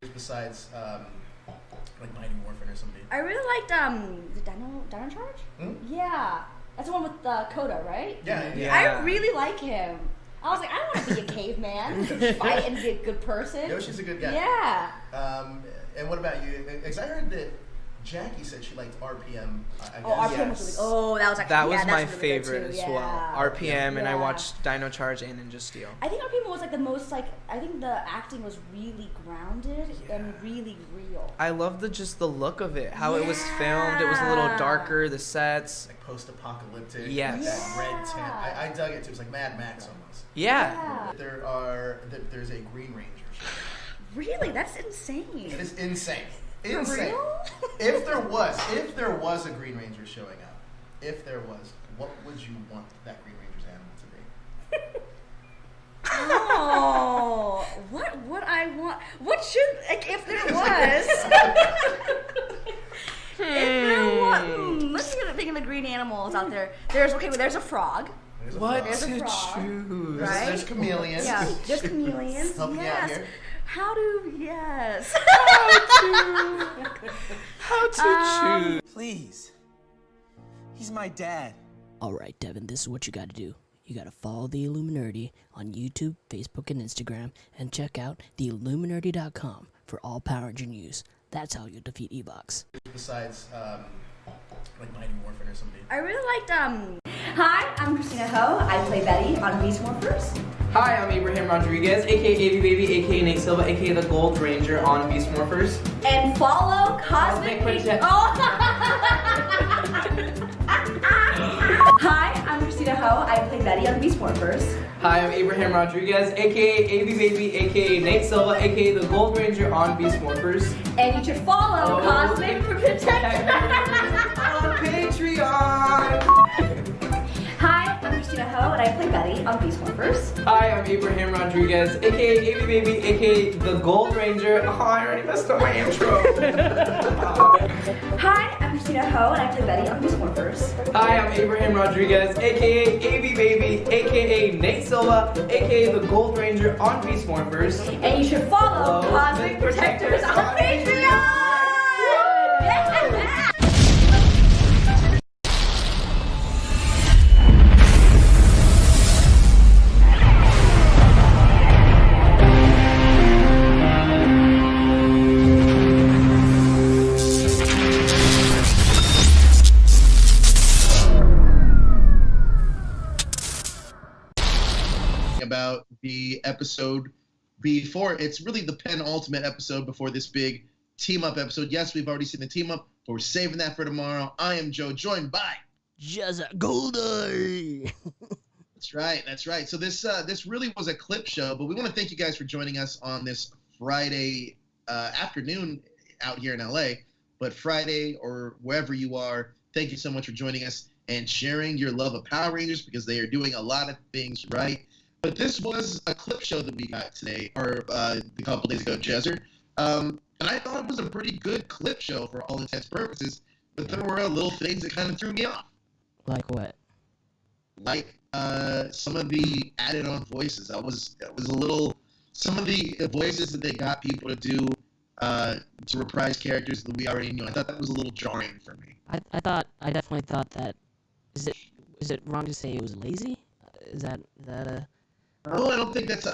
Besides, like Mighty Morphin or something. I really liked the Dino Charge. Yeah, that's the one with Coda, right? Yeah. I really like him. I was like, I want to be a caveman, fight and be a good person. Yoshi's a good guy. Yeah. And what about you? Because I heard that Jackie said she liked RPM. I guess. RPM was really. That was actually. That was that's my really favorite good too. as well. RPM, and I watched Dino Charge and Ninja Steel. I think RPM was like the most I think the acting was really grounded and really real. I love the look of it, how it was filmed. It was a little darker, the sets. Like post-apocalyptic. Yes. That red tint. I dug it too. It was like Mad Max almost. Yeah. There's a Green Ranger show. Really? That's insane. It is insane. For Insane. real? If there was a Green Ranger showing up, what would you want that Green Ranger's animal to be? Oh, what would I want? What should, like, if there was? If there was, let's think of the green animals out there. There's a frog. There's a What frog. to frog, choose? right? There's chameleons. Yeah, there's chameleons. Help me out here. How to choose? Please. He's my dad. Alright, Devin, this is what you gotta do. You gotta follow the Illuminerdi on YouTube, Facebook, and Instagram, and check out theilluminerdi.com for all Power Ranger news. That's how you defeat Evox. Besides, like Mighty Morphin or something. I really liked, Hi, I'm Christina Ho. I play Betty on Beast Morphers. Hi, I'm Abraham Rodriguez, aka Baby Baby, aka Nate Silva, aka the Gold Ranger on Beast Morphers. And follow Cosmic Hi, I'm Christina Ho. I play Betty on Beast Morphers. Hi, I'm Abraham Rodriguez, aka Baby Baby, aka Nate Silva, aka the Gold Ranger on Beast Morphers. And you should follow Cosmic Protector on Patreon. Hi, I'm Christina Ho, and I play Betty on Beast Morphers. Hi, I'm Abraham Rodriguez, aka Baby Baby, aka the Gold Ranger. Oh, I already messed up my intro. Hi, I'm Christina Ho, and I play Betty on Beast Morphers. Hi, I'm Abraham Rodriguez, aka Baby Baby, aka Nate Silva, aka the Gold Ranger on Beast Morphers. And you should follow Cosmic Protectors on Patreon! About the episode before, it's really the penultimate episode before this big team up episode. Yes, we've already seen the team up, but we're saving that for tomorrow. I am Joe, joined by Goldar. That's right. So this really was a clip show, but we want to thank you guys for joining us on this Friday afternoon out here in LA. But Friday or wherever you are, thank you so much for joining us and sharing your love of Power Rangers, because they are doing a lot of things right. But this was a clip show that we got today, or a couple days ago, Jezzer. And I thought it was a pretty good clip show for all intents and purposes, but there were little things that kind of threw me off. Like what? Like some of the added on voices. That was a little, some of the voices that they got people to do to reprise characters that we already knew. I thought that was a little jarring for me. I definitely thought that, is it wrong to say it was lazy? Is that a... No, I don't think that's a.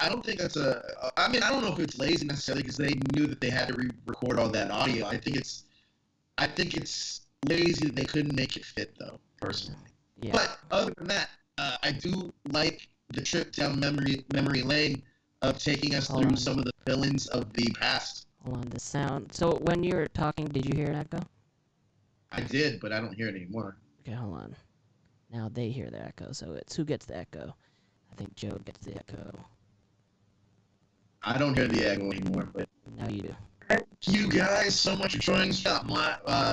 I mean, I don't know if it's lazy necessarily, because they knew that they had to re-record all that audio. I think it's lazy that they couldn't make it fit, though, personally. Yeah. But other than that, I do like the trip down memory lane of taking us through some of the villains of the past. Hold on, the sound. So when you were talking, did you hear an echo? I did, but I don't hear it anymore. Okay, hold on. Now they hear the echo, so it's who gets the echo. I think Joe gets the echo. I don't hear the echo anymore, but Now you do. thank you guys so much for joining us. Got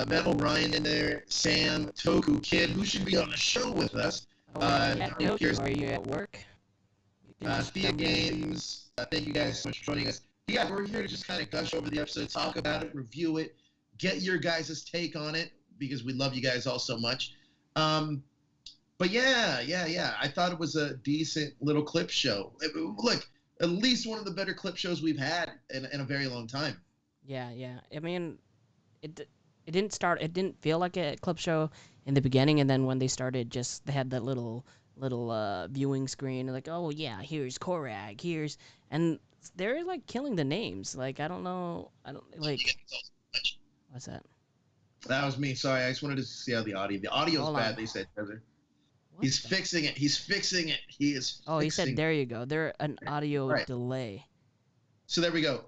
Metal Ryan in there, Sam, Toku, Kid, who should be on the show with us. Are you at work? Thea Games, thank you guys so much for joining us. Yeah, we're here to just kind of gush over the episode, talk about it, review it, get your guys' take on it, because we love you guys all so much. But yeah, I thought it was a decent little clip show. Look, at least one of the better clip shows we've had in a very long time. Yeah, yeah. I mean, it didn't start. It didn't feel like a clip show in the beginning, and then when they started, just they had that little viewing screen, like, oh yeah, here's Korag, here's, and they're like killing the names. Like I don't know, I don't like what's that? That was me. Sorry, I just wanted to see how the audio. The audio's Hold bad. on. They said. What He's the? fixing it. He's fixing it. He is Oh, he said fixing. there you go. There an audio Right. delay. So there we go.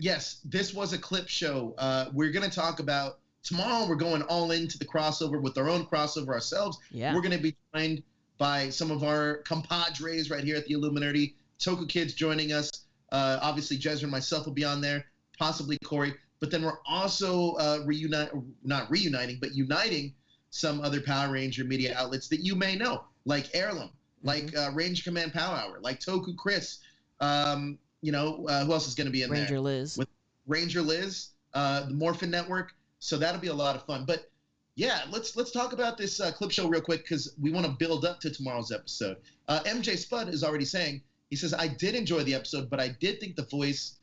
Yes, this was a clip show. We're going to talk about tomorrow. We're going all into the crossover with our own crossover ourselves. Yeah. We're going to be joined by some of our compadres right here at the Illuminati. Toku Kids joining us. Obviously, Jezra and myself will be on there, possibly Corey. But then we're also not reuniting, but uniting some other Power Ranger media outlets that you may know, like Heirloom, like Ranger Command Power Hour, like Toku Chris. Who else is going to be in Ranger there? Liz. With Ranger Liz, the Morphin Network. So that'll be a lot of fun. But yeah, let's talk about this clip show real quick because we want to build up to tomorrow's episode. MJ Spud is already saying, he says, I did enjoy the episode, but I did think the voice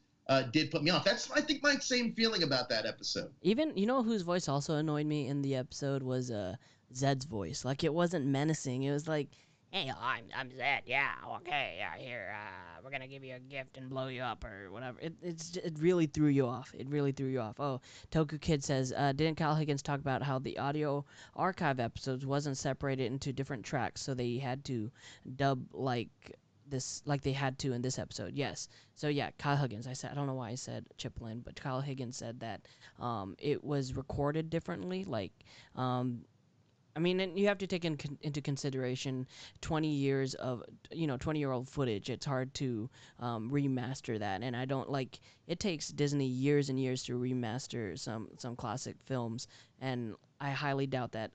did put me off. That's, I think, my same feeling about that episode. Even, you know whose voice also annoyed me in the episode was Zed's voice. Like, it wasn't menacing. It was like, hey, I'm Zed. Yeah, okay, yeah, here, we're gonna give you a gift and blow you up or whatever. It really threw you off. It really threw you off. Oh, Toku Kid says, didn't Kyle Higgins talk about how the audio archive episodes wasn't separated into different tracks, so they had to dub like they had to in this episode? Yes. So yeah, Kyle Higgins. I don't know why I said Chiplin, but Kyle Higgins said that it was recorded differently. Like, I mean, and you have to take into consideration 20 years of 20-year-old footage. It's hard to remaster that, and I don't like. It takes Disney years and years to remaster some classic films, and I highly doubt that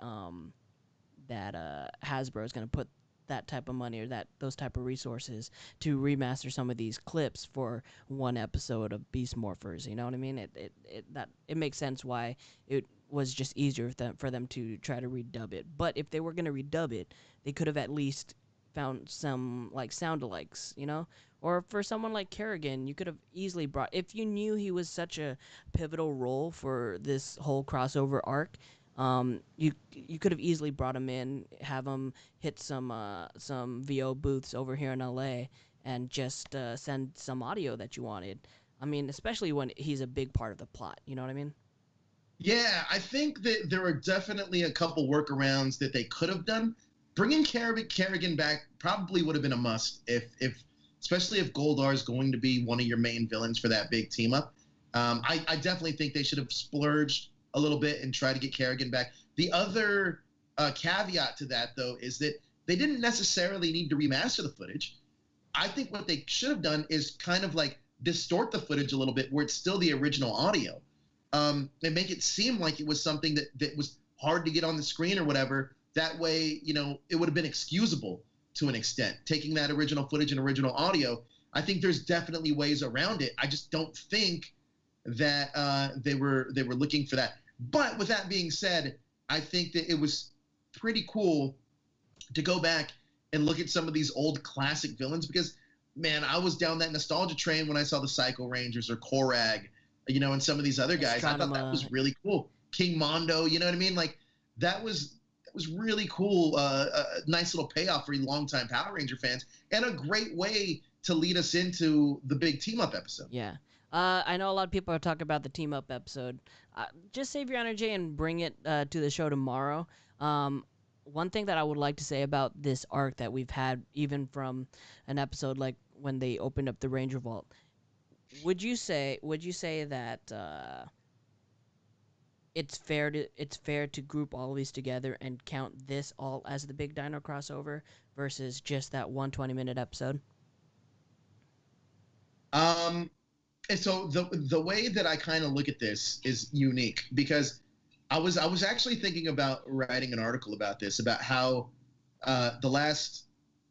Hasbro is going to put that type of money or those type of resources to remaster some of these clips for one episode of Beast Morphers. You know what I mean? It makes sense why it was just easier for them to try to redub it. But if they were gonna redub it, they could have at least found some like sound alikes, you know? Or for someone like Kerrigan, you could have easily brought, if you knew he was such a pivotal role for this whole crossover arc, you could have easily brought him in, have him hit some VO booths over here in LA, and just send some audio that you wanted. I mean, especially when he's a big part of the plot. You know what I mean? Yeah, I think that there are definitely a couple workarounds that they could have done. Bringing Kerrigan back probably would have been a must, if especially if Goldar is going to be one of your main villains for that big team up. I definitely think they should have splurged a little bit and try to get Kerrigan back. The other caveat to that, though, is that they didn't necessarily need to remaster the footage. I think what they should have done is kind of like distort the footage a little bit where it's still the original audio, and make it seem like it was something that was hard to get on the screen or whatever. That way, it would have been excusable to an extent, taking that original footage and original audio. I think there's definitely ways around it. I just don't think that they were looking for that. But with that being said, I think that it was pretty cool to go back and look at some of these old classic villains because, man, I was down that nostalgia train when I saw the Psycho Rangers or Korag, and some of these other guys. I thought that was really cool. King Mondo, you know what I mean? Like, that was really cool. A nice little payoff for longtime Power Ranger fans and a great way to lead us into the big team-up episode. Yeah. I know a lot of people are talking about the team up episode. Just save your energy and bring it to the show tomorrow. One thing that I would like to say about this arc that we've had, even from an episode like when they opened up the Ranger Vault, would you say that it's fair to group all of these together and count this all as the big Dino crossover versus just that 120-minute episode? And so the way that I kind of look at this is unique because I was actually thinking about writing an article about this, about how the last,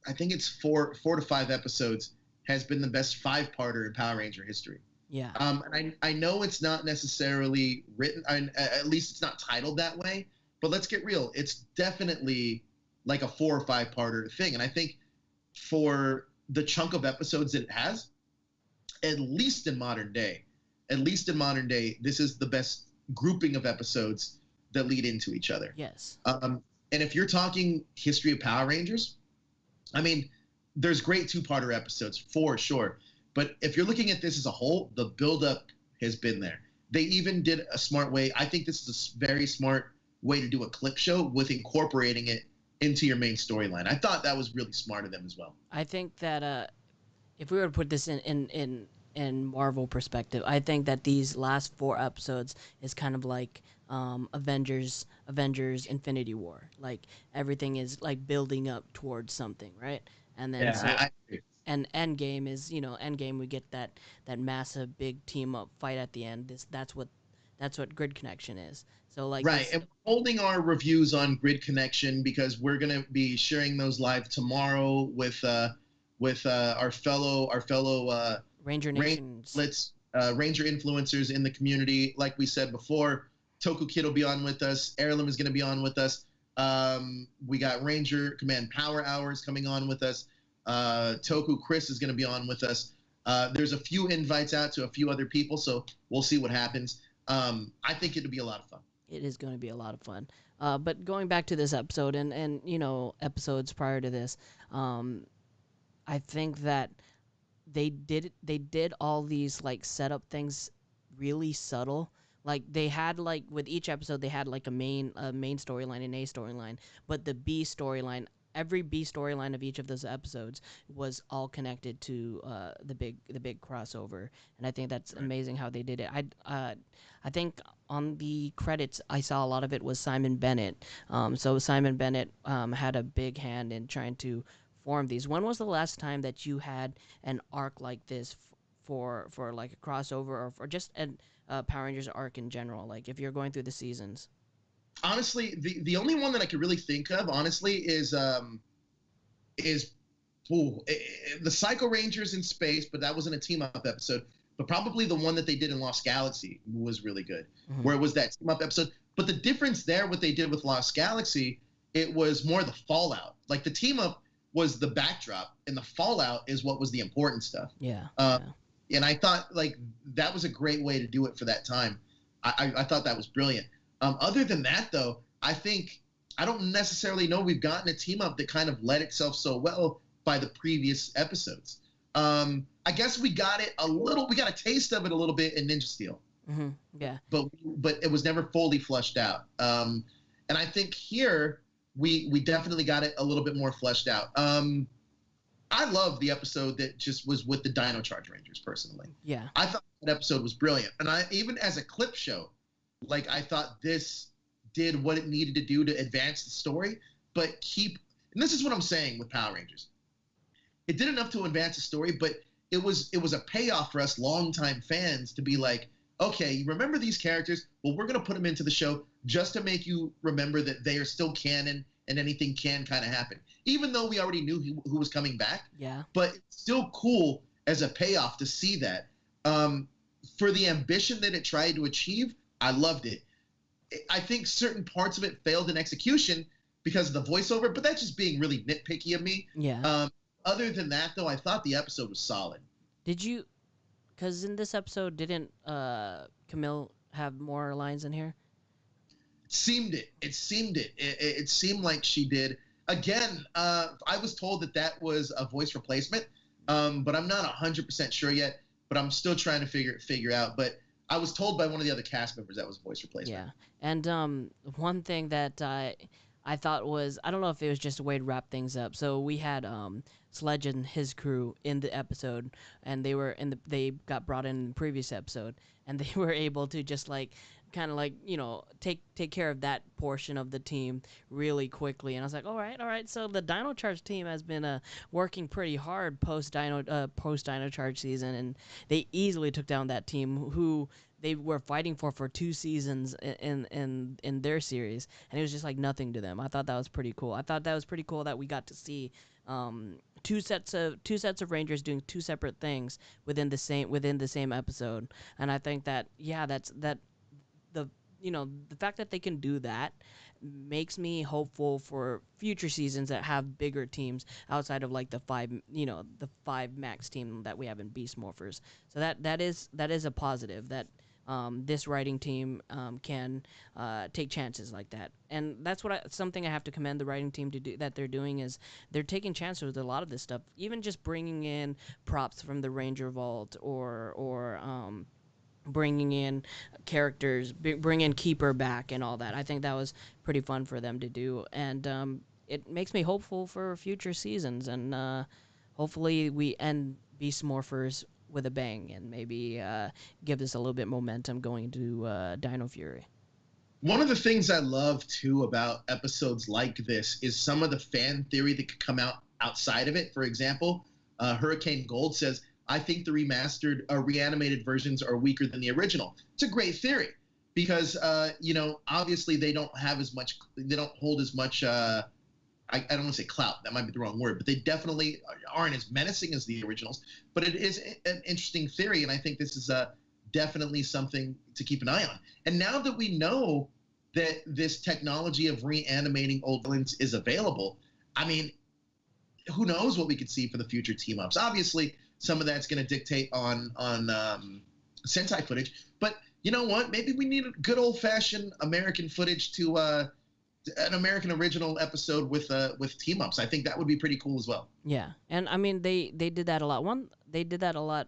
I think it's four to five episodes has been the best 5-parter in Power Ranger history. Yeah. And I know it's not necessarily written, at least it's not titled that way, but let's get real. It's definitely like a 4 or 5-parter thing. And I think for the chunk of episodes that it has, at least in modern day, at least in modern day, this is the best grouping of episodes that lead into each other. Yes. And if you're talking history of Power Rangers, I mean, there's great two-parter episodes for sure. But if you're looking at this as a whole, the build-up has been there. They even did a smart way. I think this is a very smart way to do a clip show with incorporating it into your main storyline. I thought that was really smart of them as well. I think that if we were to put this in Marvel perspective, I think that these last 4 episodes is kind of like Avengers Infinity War. Like everything is like building up towards something, right? And then I agree. and Endgame is, Endgame, we get that massive big team up fight at the end. That's what Grid Connection is. So like Right, and we're holding our reviews on Grid Connection because we're gonna be sharing those live tomorrow with our fellow Ranger Nations. Ranger influencers in the community. Like we said before, Toku Kid will be on with us. Heirloom is going to be on with us. We got Ranger Command Power Hours coming on with us. Toku Chris is going to be on with us. There's a few invites out to a few other people, so we'll see what happens. I think it'll be a lot of fun. It is going to be a lot of fun. But going back to this episode and episodes prior to this, I think that they did all these like setup things really subtle. Like they had like with each episode they had like a main storyline and a storyline, but the B storyline, every B storyline of each of those episodes was all connected to the big crossover, and I think that's amazing how they did it. I think on the credits I saw a lot of it was Simon Bennett. So Simon Bennett had a big hand in trying to form these. When was the last time that you had an arc like this for like a crossover or for just a Power Rangers arc in general? Like if you're going through the seasons. Honestly, the only one that I could really think of, honestly, is the Psycho Rangers in space, but that wasn't a team up episode. But probably the one that they did in Lost Galaxy was really good, where it was that team up episode. But the difference there, what they did with Lost Galaxy, it was more the fallout. Like the team up was the backdrop, and the fallout is what was the important stuff. Yeah. And I thought like that was a great way to do it for that time. I thought that was brilliant. Other than that, though, I don't necessarily know we've gotten a team up that kind of led itself so well by the previous episodes. I guess we got a taste of it a little bit in Ninja Steel. Mm-hmm. Yeah. But it was never fully fleshed out. And I think here we definitely got it a little bit more fleshed out. I love the episode that just was with the Dino Charge Rangers personally. Yeah. I thought that episode was brilliant. And even as a clip show, like I thought this did what it needed to do to advance the story, but and this is what I'm saying with Power Rangers. It did enough to advance the story, but it was a payoff for us longtime fans to be like, okay, you remember these characters? Well, we're going to put them into the show just to make you remember that they are still canon and anything can kind of happen. Even though we already knew who was coming back. Yeah. But it's still cool as a payoff to see that. For the ambition that it tried to achieve, I loved it. I think certain parts of it failed in execution because of the voiceover, but that's just being really nitpicky of me. Yeah. Other than that, though, I thought the episode was solid. Did you? Because in this episode, didn't Camille have more lines in here? It seemed it. It seemed like she did. Again, I was told that was a voice replacement, but I'm not 100% sure yet. But I'm still trying to figure out. But I was told by one of the other cast members that was a voice replacement. Yeah, and one thing that I thought was, I don't know if it was just a way to wrap things up. So we had Sledge and his crew in the episode, and they got brought in the previous episode, and they were able to just like kind of like take care of that portion of the team really quickly. And I was like, all right. So the Dino Charge team has been working pretty hard post Dino Charge season, and they easily took down that team who they were fighting for 2 seasons in their series, and it was just like nothing to them. I thought that was pretty cool. I thought that was pretty cool that we got to see two sets of Rangers doing 2 separate things within the same episode. And I think that the fact that they can do that makes me hopeful for future seasons that have bigger teams outside of like the five max team that we have in Beast Morphers. So that is a positive that this writing team can take chances like that, and that's something I have to commend the writing team to do that they're doing is they're taking chances with a lot of this stuff, even just bringing in props from the Ranger Vault or bringing in characters, bring in Keeper back and all that. I think that was pretty fun for them to do, and it makes me hopeful for future seasons, and hopefully we end Beast Morphers with a bang and maybe give us a little bit momentum going to Dino Fury. One of the things I love too about episodes like this is some of the fan theory that could come out outside of it. For example, Hurricane Gold says, I think the remastered reanimated versions are weaker than the original. It's a great theory because, obviously they don't hold as much, I don't want to say clout, that might be the wrong word, but they definitely aren't as menacing as the originals. But it is an interesting theory, and I think this is definitely something to keep an eye on. And now that we know that this technology of reanimating old villains is available, I mean, who knows what we could see for the future team-ups. Obviously, some of that's going to dictate on Sentai footage. But you know what? Maybe we need a good old-fashioned American footage to an American original episode with team-ups. I think that would be pretty cool as well. Yeah, and I mean they did that a lot. They did that a lot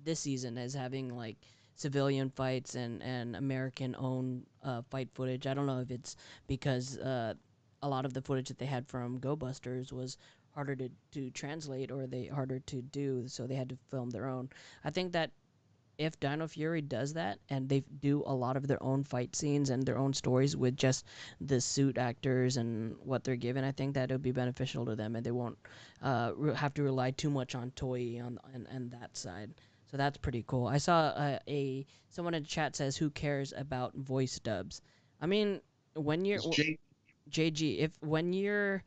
this season as having like civilian fights and American-owned fight footage. I don't know if it's because a lot of the footage that they had from Go Busters was harder to translate or they harder to do, so they had to film their own. I think that if Dino Fury does that and they do a lot of their own fight scenes and their own stories with just the suit actors and what they're given, I think that it would be beneficial to them and they won't have to rely too much on Toei on that side. So that's pretty cool. I saw someone in the chat says, "Who cares about voice dubs?" I mean, when you're JG, when you're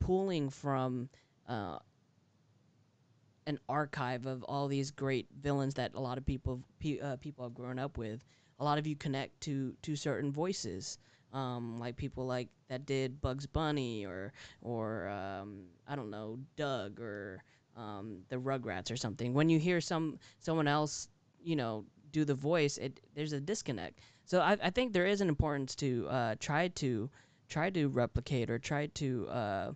pulling from an archive of all these great villains that a lot of people have grown up with, a lot of you connect to certain voices, like people like that did Bugs Bunny or I don't know, Doug or the Rugrats or something. When you hear someone else do the voice, there's a disconnect. So I think there is an importance to try to replicate or try to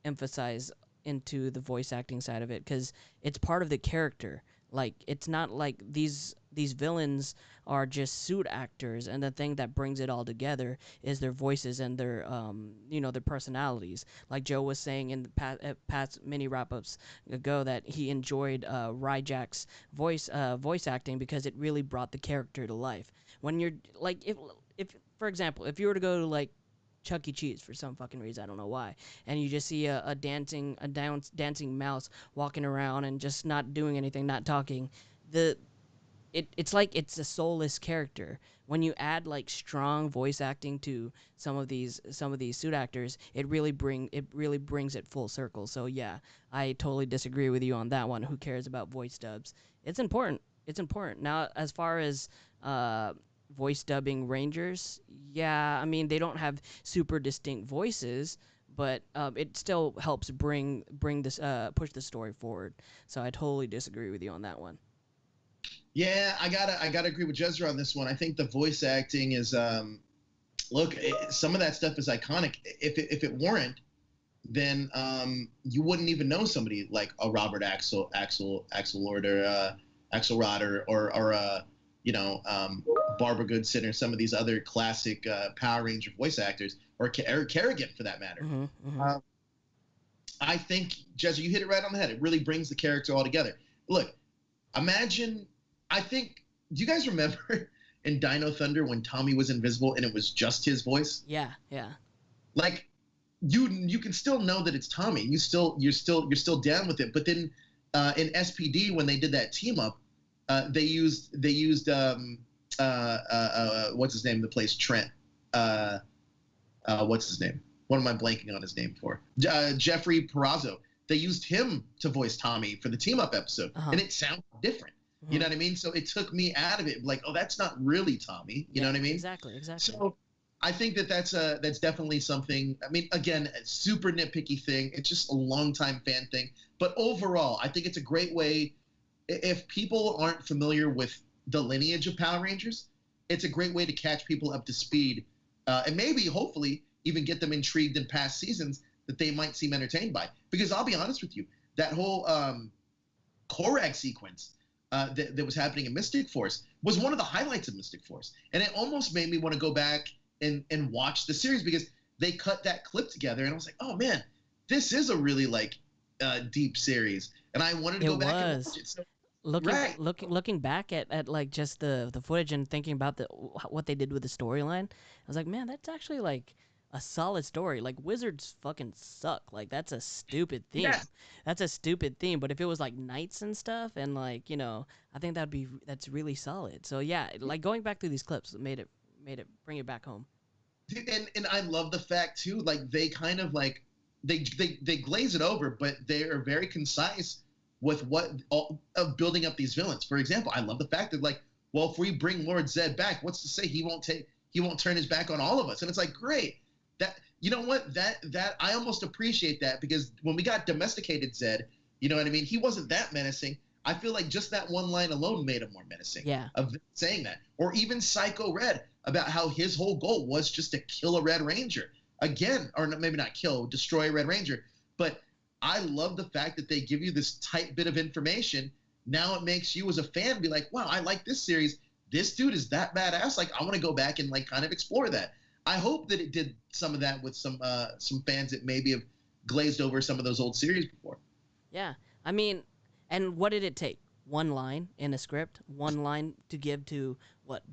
emphasize into the voice acting side of it, because it's part of the character. Like, it's not like these villains are just suit actors, and the thing that brings it all together is their voices and their their personalities. Like Joe was saying in the past mini wrap-ups ago that he enjoyed Ryjack's voice acting because it really brought the character to life. When you're like, if for example, if you were to go to like Chuck E. Cheese for some fucking reason, I don't know why, and you just see a dancing mouse walking around and just not doing anything, not talking, it's like it's a soulless character. When you add like strong voice acting to some of these suit actors, it really brings it full circle. So yeah, I totally disagree with you on that one. Who cares about voice dubs? It's important. Now, as far as voice dubbing Rangers, yeah, I mean, they don't have super distinct voices, but it still helps bring this push the story forward. So I totally disagree with you on that one. Yeah, I gotta agree with Jezra on this one. I think the voice acting is some of that stuff is iconic. If it weren't, then you wouldn't even know somebody like a Robert Axelrod or Axelrod or Barbara Goodson or some of these other classic Power Ranger voice actors, or Eric Kerrigan for that matter. I think, Jezza, you hit it right on the head. It really brings the character all together. Look, imagine, do you guys remember in Dino Thunder when Tommy was invisible and it was just his voice? Yeah. Like, you can still know that it's Tommy. You're still down with it. But then in SPD, when they did that team up, they used what's his name? The place Trent. What's his name? What am I blanking on his name for? Jeffrey Perazzo. They used him to voice Tommy for the team up episode, and it sounds different. You know what I mean? So it took me out of it. Like, oh, that's not really Tommy. You know what I mean? Exactly. So I think that's definitely something. I mean, again, a super nitpicky thing. It's just a longtime fan thing. But overall, I think it's a great way. If people aren't familiar with the lineage of Power Rangers, it's a great way to catch people up to speed, and maybe, hopefully, even get them intrigued in past seasons that they might seem entertained by. Because I'll be honest with you, that whole Korag sequence that was happening in Mystic Force was one of the highlights of Mystic Force. And it almost made me want to go back and watch the series because they cut that clip together. And I was like, oh, man, this is a really, like, deep series. And I wanted to go back and watch it. So, looking back at like just the footage and thinking about what they did with the storyline, I was like, man, that's actually like a solid story. Like, wizards fucking suck. Like, that's a stupid theme. Yeah. That's a stupid theme. But if it was like knights and stuff, and like, you know, I think that's really solid. So yeah, like going back through these clips made it bring it back home. And I love the fact too, like they kind of like they glaze it over, but they are very concise with of building up these villains. For example, I love the fact that, like, well, if we bring Lord Zed back, what's to say he won't turn his back on all of us? And it's like, great. That, you know what, that I almost appreciate that, because when we got domesticated Zed, you know what I mean, he wasn't that menacing. I feel like just that one line alone made him more menacing. Yeah. Of saying that. Or even Psycho Red, about how his whole goal was just to kill a Red Ranger. Again, or maybe not kill, destroy a Red Ranger. But I love the fact that they give you this tight bit of information. Now it makes you as a fan be like, wow, I like this series. This dude is that badass. Like, I want to go back and like kind of explore that. I hope that it did some of that with some fans that maybe have glazed over some of those old series before. Yeah, I mean, and what did it take? One line in a script, one line to give to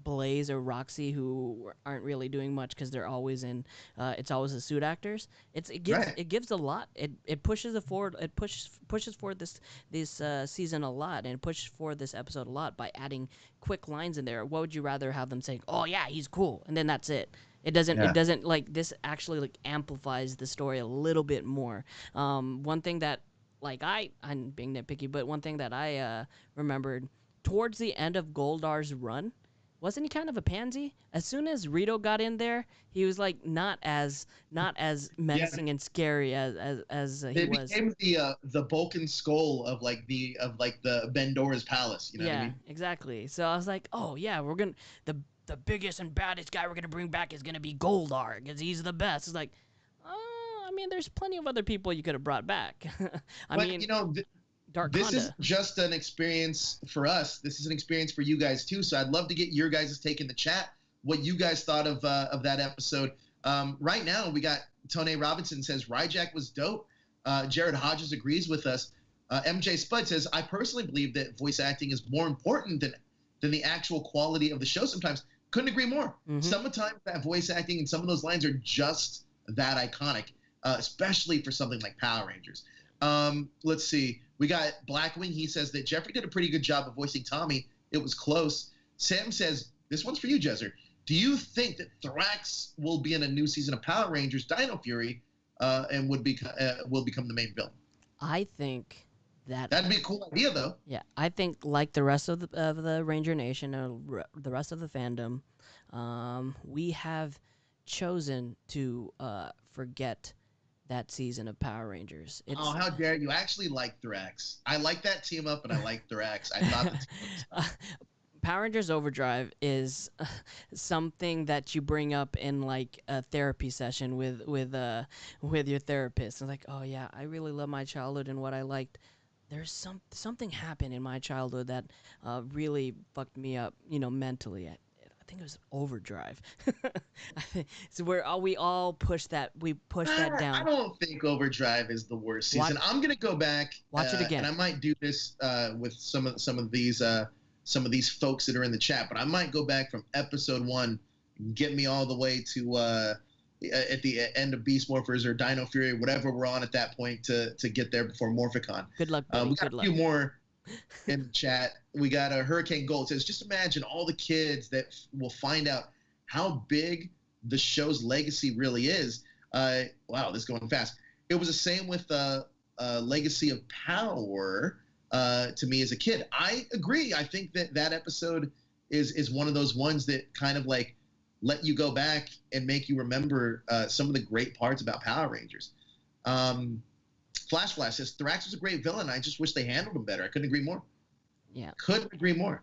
Blaze or Roxy, who aren't really doing much because they're always in. It's always the suit actors. It gives a lot. It pushes it forward. It pushes forward this season a lot, and it pushes forward this episode a lot by adding quick lines in there. What would you rather have them saying? Oh yeah, he's cool, and then that's it. It doesn't like this actually like amplifies the story a little bit more. One thing that, like, I'm being nitpicky, but one thing that I remembered towards the end of Goldar's run, wasn't he kind of a pansy? As soon as Rito got in there, he was like not as menacing and scary as he was. It became the Vulcan skull of the Bendora's palace. You know what I mean? Exactly. So I was like, oh yeah, we're gonna the biggest and baddest guy we're gonna bring back is gonna be Goldar because he's the best. It's like, I mean, there's plenty of other people you could have brought back. But you know, this is just an experience for us. This is an experience for you guys too. So I'd love to get your guys' take in the chat. What you guys thought of that episode. Right now, we got Tone Robinson says Ryjack was dope. Jared Hodges agrees with us. MJ Spud says, I personally believe that voice acting is more important than the actual quality of the show sometimes. Couldn't agree more. Mm-hmm. Sometimes that voice acting and some of those lines are just that iconic, especially for something like Power Rangers. Let's see. We got Blackwing. He says that Jeffrey did a pretty good job of voicing Tommy. It was close. Sam says, this one's for you, Jezzer. Do you think that Thrax will be in a new season of Power Rangers Dino Fury and will become the main villain? I think that'd be a cool idea, though. Yeah, I think like the rest of the Ranger Nation or the rest of the fandom, we have chosen to forget that season of Power Rangers. Oh, how dare you! I actually like Thrax. I like that team up, and I like Thrax. I thought Power Rangers Overdrive is something that you bring up in like a therapy session with your therapist. And like, oh yeah, I really love my childhood and what I liked. There's something happened in my childhood that really fucked me up, mentally. I think it was Overdrive. So we all push that. We push that down. I don't think Overdrive is the worst season. I'm gonna go back, watch it again, and I might do this with some of these folks that are in the chat. But I might go back from episode 1, get me all the way to at the end of Beast Morphers or Dino Fury, whatever we're on at that point to get there before Morphicon. Good luck, buddy. We got a few more in the chat. We got a Hurricane Gold says, just imagine all the kids that will find out how big the show's legacy really is. Wow, this is going fast. It was the same with Legacy of Power. to me as a kid. I agree. I think that episode is one of those ones that kind of like let you go back and make you remember some of the great parts about Power Rangers. Flash says Thrax was a great villain. I just wish they handled him better. I couldn't agree more. Yeah. Couldn't agree more.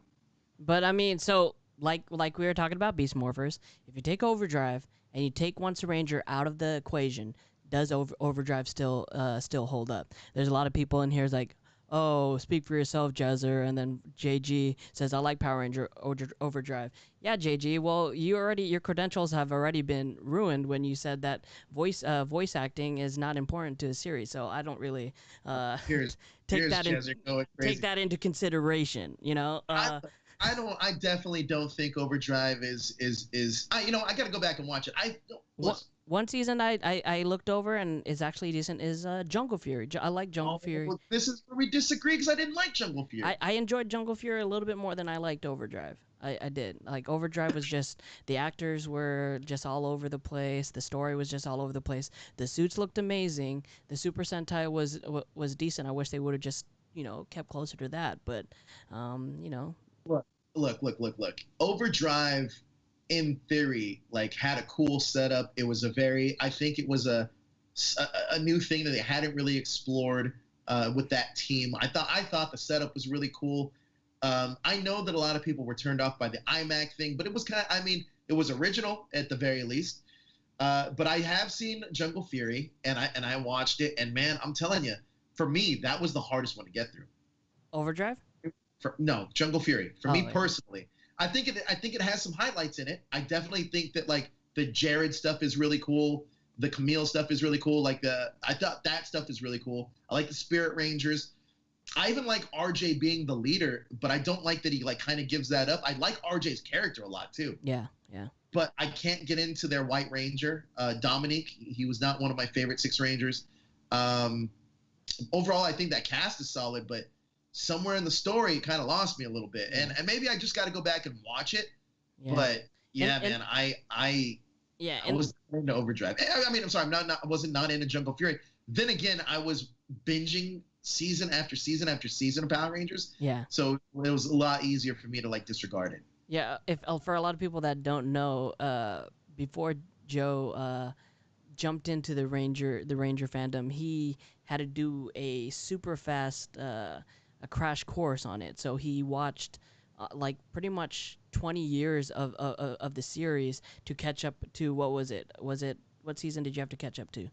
But I mean, so like we were talking about Beast Morphers, if you take Overdrive and you take Once a Ranger out of the equation, does Overdrive still hold up? There's a lot of people in here is like, oh, speak for yourself, Jezzer, and then JG says I like Power Ranger Overdrive. Yeah, JG. Well, your credentials have already been ruined when you said that voice acting is not important to the series. So I don't really take that into consideration. You know. I definitely don't think Overdrive is I got to go back and watch it. One season I looked over and is actually decent is Jungle Fury. I like Jungle Fury. Well, this is where we disagree because I didn't like Jungle Fury. I enjoyed Jungle Fury a little bit more than I liked Overdrive. I did. Like Overdrive was just the actors were just all over the place. The story was just all over the place. The suits looked amazing. The Super Sentai was decent. I wish they would have just kept closer to that. But Look. Overdrive, in theory, like had a cool setup. It was I think it was a new thing that they hadn't really explored with that team. I thought the setup was really cool. I know that a lot of people were turned off by the IMAC thing, but it was it was original at the very least. But I have seen Jungle Fury and I watched it, and man, I'm telling you, for me, that was the hardest one to get through. Overdrive? No, Jungle Fury. For me personally, I think it has some highlights in it. I definitely think that like the Jared stuff is really cool. The Camille stuff is really cool. I thought that stuff is really cool. I like the Spirit Rangers. I even like RJ being the leader, but I don't like that he like kind of gives that up. I like RJ's character a lot too. Yeah. But I can't get into their White Ranger, Dominique. He was not one of my favorite Six Rangers. Overall, I think that cast is solid, but somewhere in the story, it kind of lost me a little bit. And maybe I just got to go back and watch it. Yeah. But yeah, man, I was into Overdrive. I mean, I'm sorry, I wasn't not into Jungle Fury. Then again, I was binging season after season after season of Power Rangers. Yeah. So it was a lot easier for me to like disregard it. Yeah. If for a lot of people that don't know, before Joe jumped into the Ranger fandom, he had to do a super fast a crash course on it. So he watched like pretty much 20 years of the series to catch up to what season did you have to catch up to?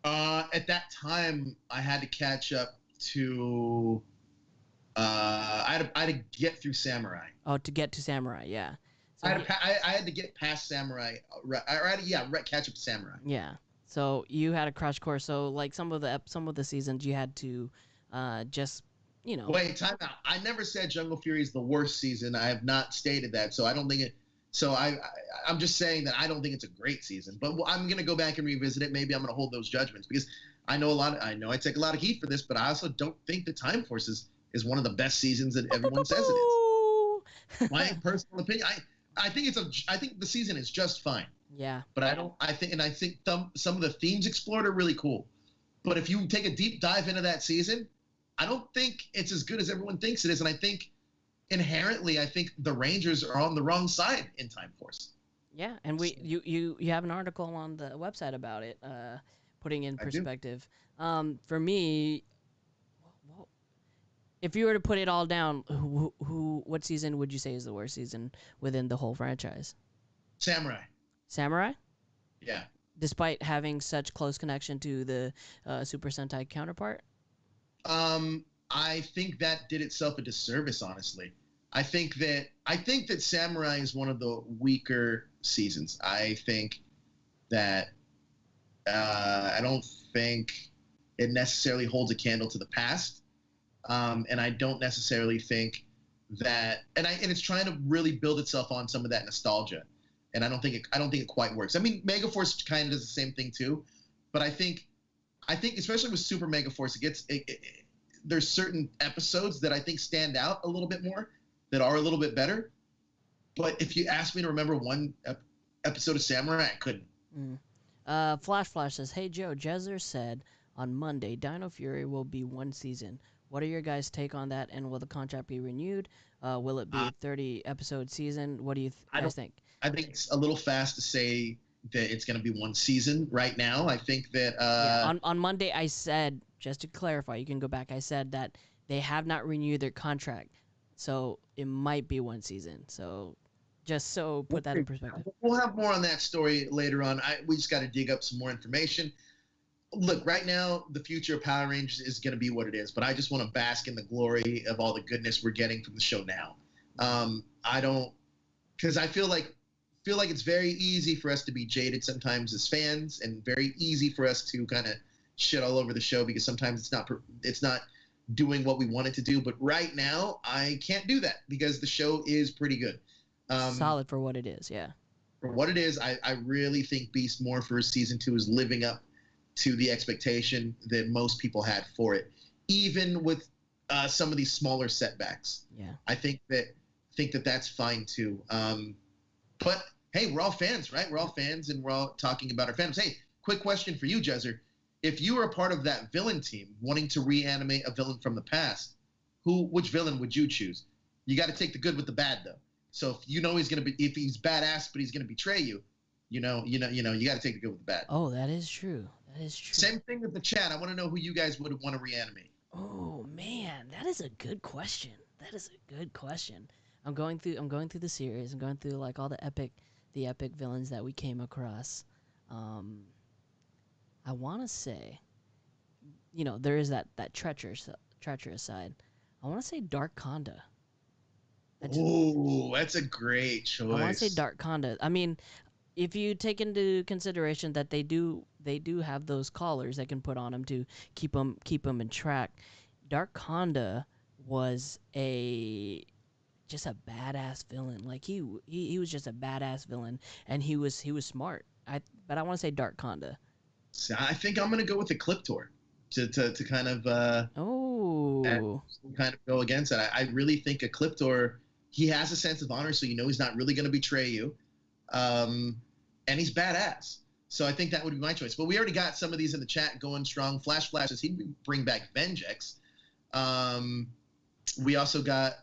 At that time, I had to catch up to. I had to get through Samurai. Oh, to get to Samurai, yeah. So I had to get past Samurai. Catch up to Samurai. Yeah. So you had a crash course. So like some of the seasons you had to just. Wait, time out. I never said Jungle Fury is the worst season. I have not stated that, so I don't think it. So I'm just saying that I don't think it's a great season. But I'm gonna go back and revisit it. Maybe I'm gonna hold those judgments because I know I take a lot of heat for this, but I also don't think the Time Force is one of the best seasons that everyone says it is. My personal opinion. I think the season is just fine. Yeah. But I think some of the themes explored are really cool. But if you take a deep dive into that season, I don't think it's as good as everyone thinks it is. And I think inherently, the Rangers are on the wrong side in Time Force. Yeah, and you have an article on the website about it, putting in perspective. For me, if you were to put it all down, what season would you say is the worst season within the whole franchise? Samurai. Samurai? Yeah. Despite having such close connection to the Super Sentai counterpart? I think that did itself a disservice, honestly. I think that Samurai is one of the weaker seasons. I think that I don't think it necessarily holds a candle to the past, and I don't necessarily think that, and it's trying to really build itself on some of that nostalgia, and I don't think it quite works. I mean, Megaforce kind of does the same thing too, but I think especially with Super Megaforce, there's certain episodes that I think stand out a little bit more, that are a little bit better. But if you ask me to remember one episode of Samurai, I couldn't. Flash says, "Hey Joe, Jezzer said on Monday Dino Fury will be one season. What are your guys' take on that? And will the contract be renewed? Will it be a 30-episode season? What do you guys think? I think it's a little fast to say that it's going to be one season right now. I think that on Monday I said, just to clarify, you can go back. I said that they have not renewed their contract, so it might be one season. So just so put that in perspective. We'll have more on that story later on. We just got to dig up some more information. Look, right now, the future of Power Rangers is going to be what it is, but I just want to bask in the glory of all the goodness we're getting from the show now. Because I feel like it's very easy for us to be jaded sometimes as fans, and very easy for us to kind of shit all over the show because sometimes it's not doing what we want it to do. But right now, I can't do that because the show is pretty good. Solid for what it is, yeah. For what it is, I really think Beast Morphers Season 2 is living up to the expectation that most people had for it, even with some of these smaller setbacks. Yeah, I think that's fine too. But hey, we're all fans, right? We're all fans, and we're all talking about our fandoms. Hey, quick question for you, Jezzer. If you were a part of that villain team wanting to reanimate a villain from the past, which villain would you choose? You got to take the good with the bad, though. So if you know if he's badass, but he's gonna betray you, you got to take the good with the bad. Oh, that is true. That is true. Same thing with the chat. I want to know who you guys would want to reanimate. Oh man, that is a good question. I'm going through the series. I'm going through like all the epic villains that we came across. I want to say, there is that treacherous side. I want to say Dark Conda. Oh, that's a great choice. I want to say Dark Conda. I mean, if you take into consideration that they do have those collars that can put on them to keep them in track, Dark Conda was just a badass villain. Like he was just a badass villain, and he was smart. But I want to say Dark Conda. So I think I'm gonna go with Ecliptor to kind of kind of go against it. I really think Ecliptor, he has a sense of honor, so he's not really gonna betray you. And he's badass. So I think that would be my choice. But we already got some of these in the chat going strong. Flash says he'd bring back Vengex. We also got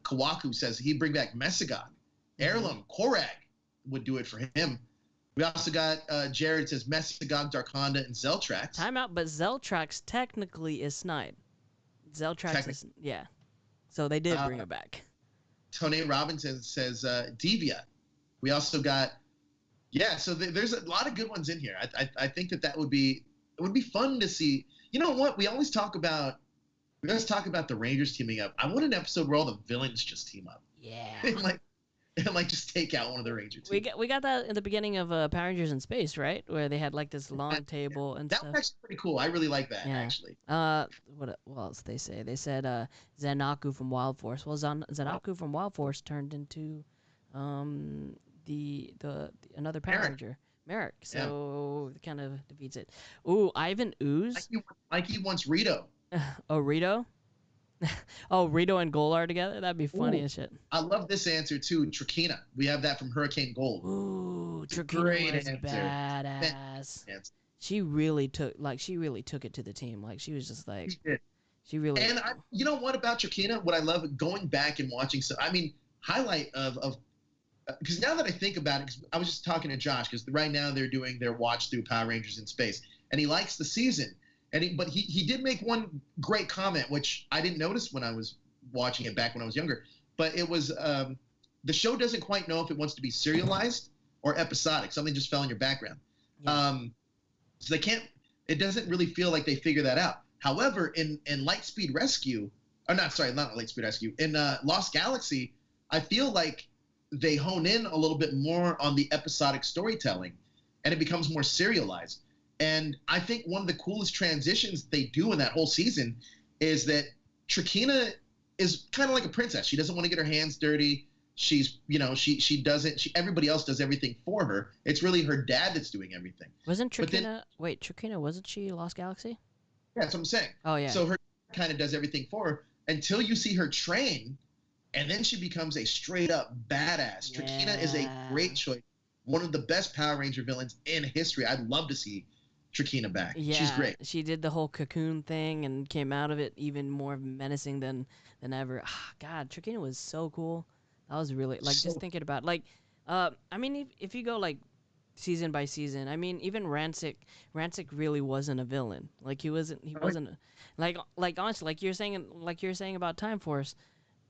Kawaku says he'd bring back Mesagog. Heirloom, Korag would do it for him. We also got Jared says Mesagog, Darkonda, and Zeltrax. Time out, but Zeltrax technically is Snide. Zeltrax is, yeah. So they did bring it back. Tony Robinson says Deviant. We also got, so there's a lot of good ones in here. I think that would be fun to see. You know what? We always talk about the Rangers teaming up. I want an episode where all the villains just team up. Yeah. and just take out one of the Ranger teams. We got that in the beginning of Power Rangers in Space, right? Where they had like this long table and stuff. That was actually pretty cool. I really like that, actually. What else they say? They said Zanaku from Wild Force. Well, Zanaku from Wild Force turned into the another Power Ranger, Merrick. So it kind of defeats it. Ooh, Ivan Ooze. Mikey wants Rito. Oh, Rito? Oh, Rito and Goldar together? That'd be funny as shit. I love this answer, too. Trakina. We have that from Hurricane Gold. Ooh, Trakina was badass. She really took it to the team. Like, she was just like... She really... And you know what about Trakina? What I love, going back and watching... highlight of... Because now that I think about it, because I was just talking to Josh, because right now they're doing their watch through Power Rangers in Space, and he likes the season. But he did make one great comment, which I didn't notice when I was watching it back when I was younger. But it was the show doesn't quite know if it wants to be serialized or episodic. Something just fell in your background. Yeah. So they can't. It doesn't really feel like they figure that out. However, in Lightspeed Rescue, or not Lightspeed Rescue, in Lost Galaxy, I feel like they hone in a little bit more on the episodic storytelling, and it becomes more serialized. And I think one of the coolest transitions they do in that whole season is that Trakina is kind of like a princess. She doesn't want to get her hands dirty. She's, everybody else does everything for her. It's really her dad that's doing everything. Wasn't Trakina, wasn't she Lost Galaxy? Yeah, that's what I'm saying. Oh, yeah. So her dad kind of does everything for her until you see her train, and then she becomes a straight up badass. Yeah. Trakina is a great choice. One of the best Power Ranger villains in history. I'd love to see Trakina back. Yeah, She's great. she did the whole cocoon thing and came out of it even more menacing than ever. God, Trakina was so cool. That was really like just So thinking about like, I mean, if you go like season by season, I mean, even Rancic really wasn't a villain. Like he wasn't like honestly, like you're saying about Time Force.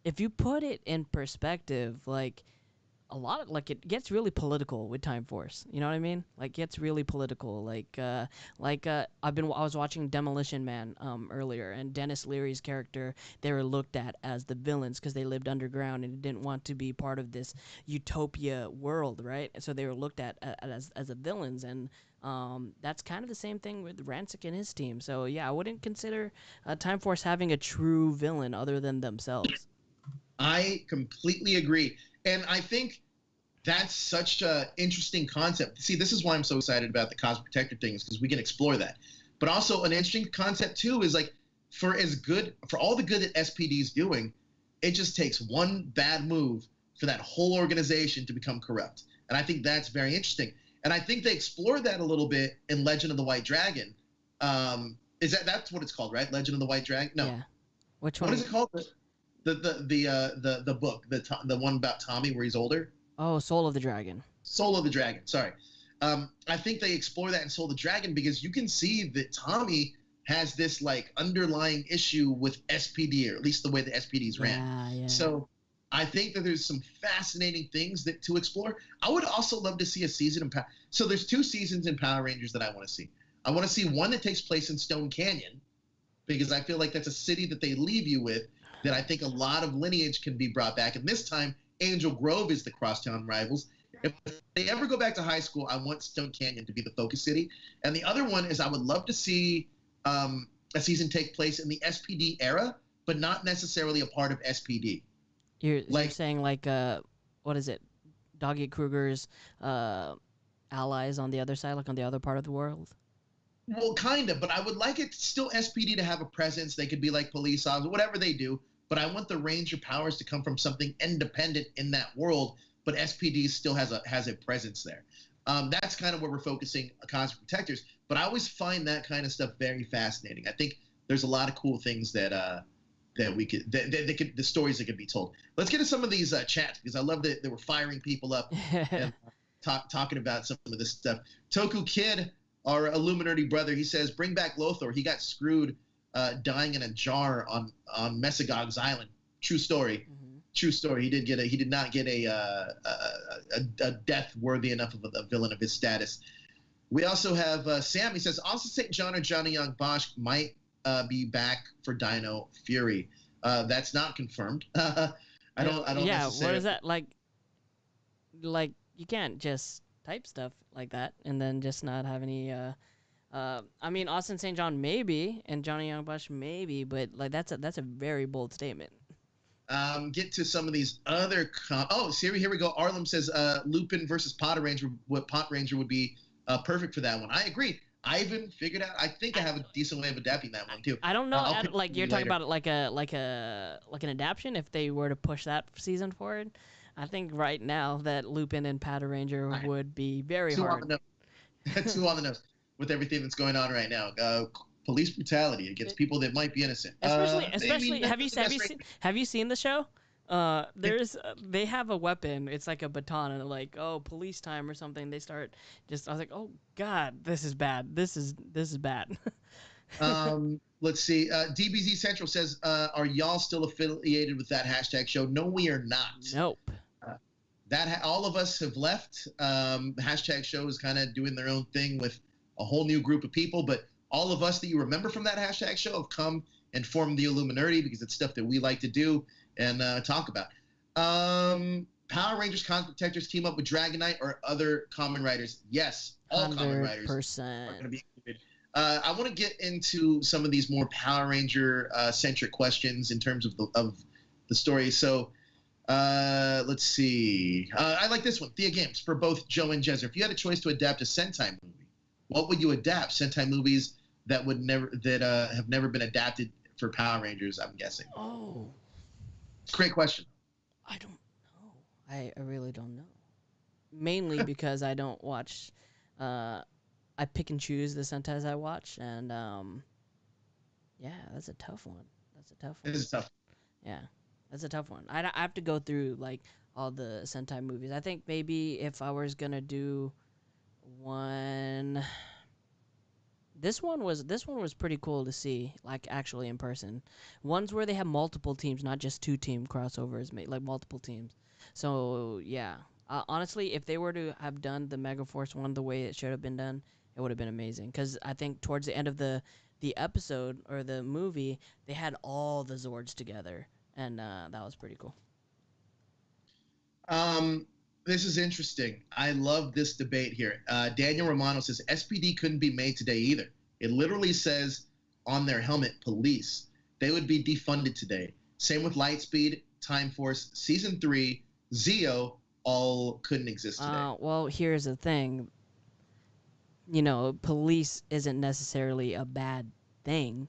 If you put it in perspective, like a lot of like it gets really political with Time Force. You know what I mean? Like gets really political. I was watching Demolition Man earlier, and Dennis Leary's character, they were looked at as the villains because they lived underground and didn't want to be part of this utopia world, right? So they were looked at as the villains, and that's kind of the same thing with Rancic and his team. So yeah, I wouldn't consider Time Force having a true villain other than themselves. I completely agree. And I think that's such a interesting concept. See, this is why I'm so excited about the Cosmic Protector things, because we can explore that. But also an interesting concept too is like for all the good that SPD is doing, it just takes one bad move for that whole organization to become corrupt. And I think that's very interesting. And I think they explore that a little bit in Legend of the White Dragon. That's what it's called, right? Legend of the White Dragon? No. Yeah. Which one? What is it called? The book, the one about Tommy where he's older. Oh, Soul of the Dragon. Soul of the Dragon. Sorry. I think they explore that in Soul of the Dragon because you can see that Tommy has this like underlying issue with SPD, or at least the way the SPDs ran. Yeah. So I think that there's some fascinating things to explore. I would also love to see a season in So there's 2 seasons in Power Rangers that I want to see. I want to see one that takes place in Stone Canyon, because I feel like that's a city that they leave you with that I think a lot of lineage can be brought back. And this time, Angel Grove is the crosstown rivals. If they ever go back to high school, I want Stone Canyon to be the focus city. And the other one is I would love to see a season take place in the SPD era, but not necessarily a part of SPD. You're saying like what is it? Doggy Kruger's allies on the other side, like on the other part of the world? Well, kind of, but I would like it still SPD to have a presence. They could be like police officers, whatever they do. But I want the Ranger powers to come from something independent in that world, but SPD still has a presence there. That's kind of where we're focusing Cosmic Protectors. But I always find that kind of stuff very fascinating. I think there's a lot of cool things that we could the stories that could be told. Let's get to some of these chats, because I love that they were firing people up and talking about some of this stuff. Toku Kid, our Illuminerdi brother, he says, bring back Lothar. He got screwed dying in a jar on Mesogog's island. True story. Mm-hmm. True story. He did not get a death worthy enough of a villain of his status. We also have Sam. He says, Austin St. John or Johnny Young Bosch might be back for Dino Fury. That's not confirmed. I don't. Yeah. What is that like? Like you can't just type stuff like that and then just not have any. I mean, Austin St. John maybe, and Johnny Young Bosch maybe, but like that's a very bold statement. Get to some of these other. Here we go. Arlem says Lupin versus Pot Ranger. What Pot Ranger would be perfect for that one. I agree. I even figured out. I think I have a decent way of adapting that one too. I don't know. Like you're talking about it like an adaptation. If they were to push that season forward, I think right now that Lupin and Power Ranger would be very hard. Too on the nose with everything that's going on right now. Police brutality against people that might be innocent. Especially, have you seen the show? They have a weapon. It's like a baton, and like, oh, police time or something. They start I was like, oh God, this is bad. This is bad. Let's see. DBZ Central says, are y'all still affiliated with that hashtag show? No, we are not. Nope. All of us have left. Hashtag show is kind of doing their own thing with a whole new group of people, but all of us that you remember from that hashtag show have come and formed the Illuminerdi, because it's stuff that we like to do and talk about. Power Rangers Cosmic Protectors team up with Dragonite or other common writers? Yes, all 100%. Common writers are going to be included. I want to get into some of these more Power Ranger centric questions in terms of the story. So let's see. I like this one. Thea Games for both Joe and Jezzer. If you had a choice to adapt a Sentai movie, what would you adapt? Sentai movies that have never been adapted for Power Rangers, I'm guessing. Oh, great question. I don't know. I really don't know. Mainly because I don't watch I pick and choose the Sentais I watch, and yeah, that's a tough one. That's a tough one. It is tough. Yeah, that's a tough one. I have to go through like all the Sentai movies. I think maybe if I was gonna do one, this one was pretty cool to see, like actually in person. Ones where they have multiple teams, not just two team crossovers, like multiple teams. So yeah, honestly, if they were to have done the Megaforce one the way it should have been done, it would have been amazing. Because I think towards the end of the episode or the movie, they had all the Zords together, and that was pretty cool. This is interesting. I love this debate here. Daniel Romano says SPD couldn't be made today either. It literally says on their helmet, police. They would be defunded today. Same with Lightspeed, Time Force, Season 3, Zeo, all couldn't exist today. Well, here's the thing. Police isn't necessarily a bad thing.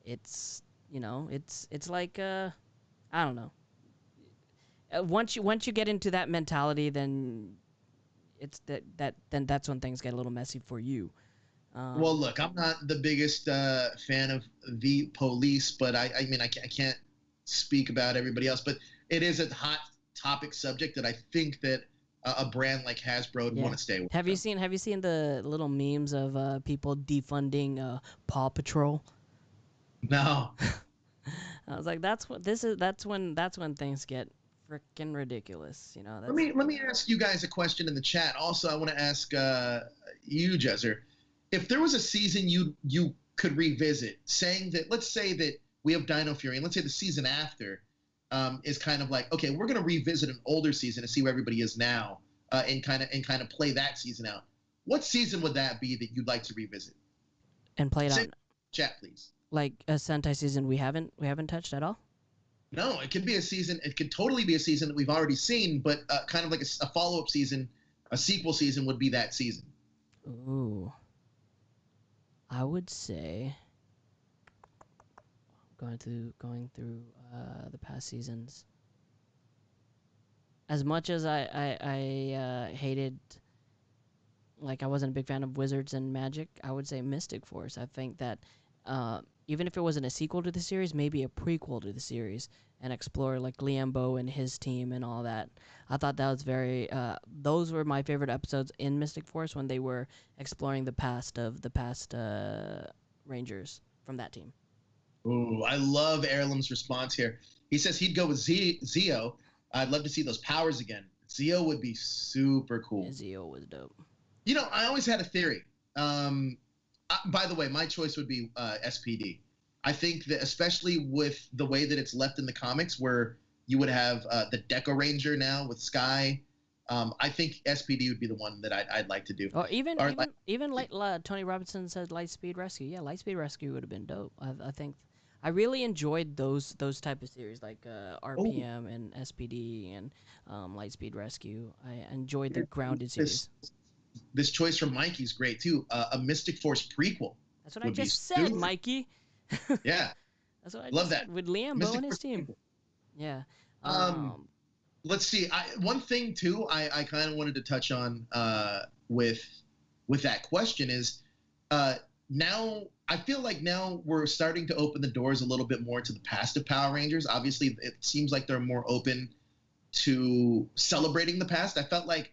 It's it's like I don't know. Once you get into that mentality, then it's then that's when things get a little messy for you. Well, look, I'm not the biggest fan of the police, but I mean, I can't speak about everybody else, but it is a hot topic subject that I think that a brand like Hasbro would want to stay with. Have you seen the little memes of people defunding Paw Patrol? No. I was like, that's when things get freaking ridiculous. Let me ask you guys a question in the chat. Also, I want to ask you, Jezzer, if there was a season you could revisit, saying that, let's say that we have Dino Fury, and let's say the season after is kind of like, okay, we're going to revisit an older season and see where everybody is now, and kind of play that season out. What season would that be that you'd like to revisit? And play it out. Chat, please. Like a Sentai season we haven't touched at all? No, it could be a season. It could totally be a season that we've already seen, but kind of like a follow-up season, a sequel season would be that season. Ooh. I would say going through the past seasons. As much as I hated, like I wasn't a big fan of Wizards and Magic, I would say Mystic Force. I think that even if it wasn't a sequel to the series, maybe a prequel to the series, and explore like Liambo and his team and all that. I thought that was very. Those were my favorite episodes in Mystic Force, when they were exploring the past Rangers from that team. Ooh, I love Heirloom's response here. He says he'd go with Zeo. I'd love to see those powers again. Zeo would be super cool. Yeah, Zeo was dope. I always had a theory. By the way, my choice would be SPD. I think that, especially with the way that it's left in the comics, where you would have the Deco Ranger now with Sky, I think SPD would be the one that I'd like to do. Or even like Tony Robinson said, Lightspeed Rescue. Yeah, Lightspeed Rescue would have been dope. I think I really enjoyed those type of series, like RPM and SPD and Lightspeed Rescue. I enjoyed the grounded series. This choice from Mikey's great too. A Mystic Force prequel. That's what I just said, Mikey. Yeah, that's what I love said with Liambo and his team. Yeah. Let's see. One thing too, I kind of wanted to touch on with that question is now I feel like now we're starting to open the doors a little bit more to the past of Power Rangers. Obviously, it seems like they're more open to celebrating the past. I felt like,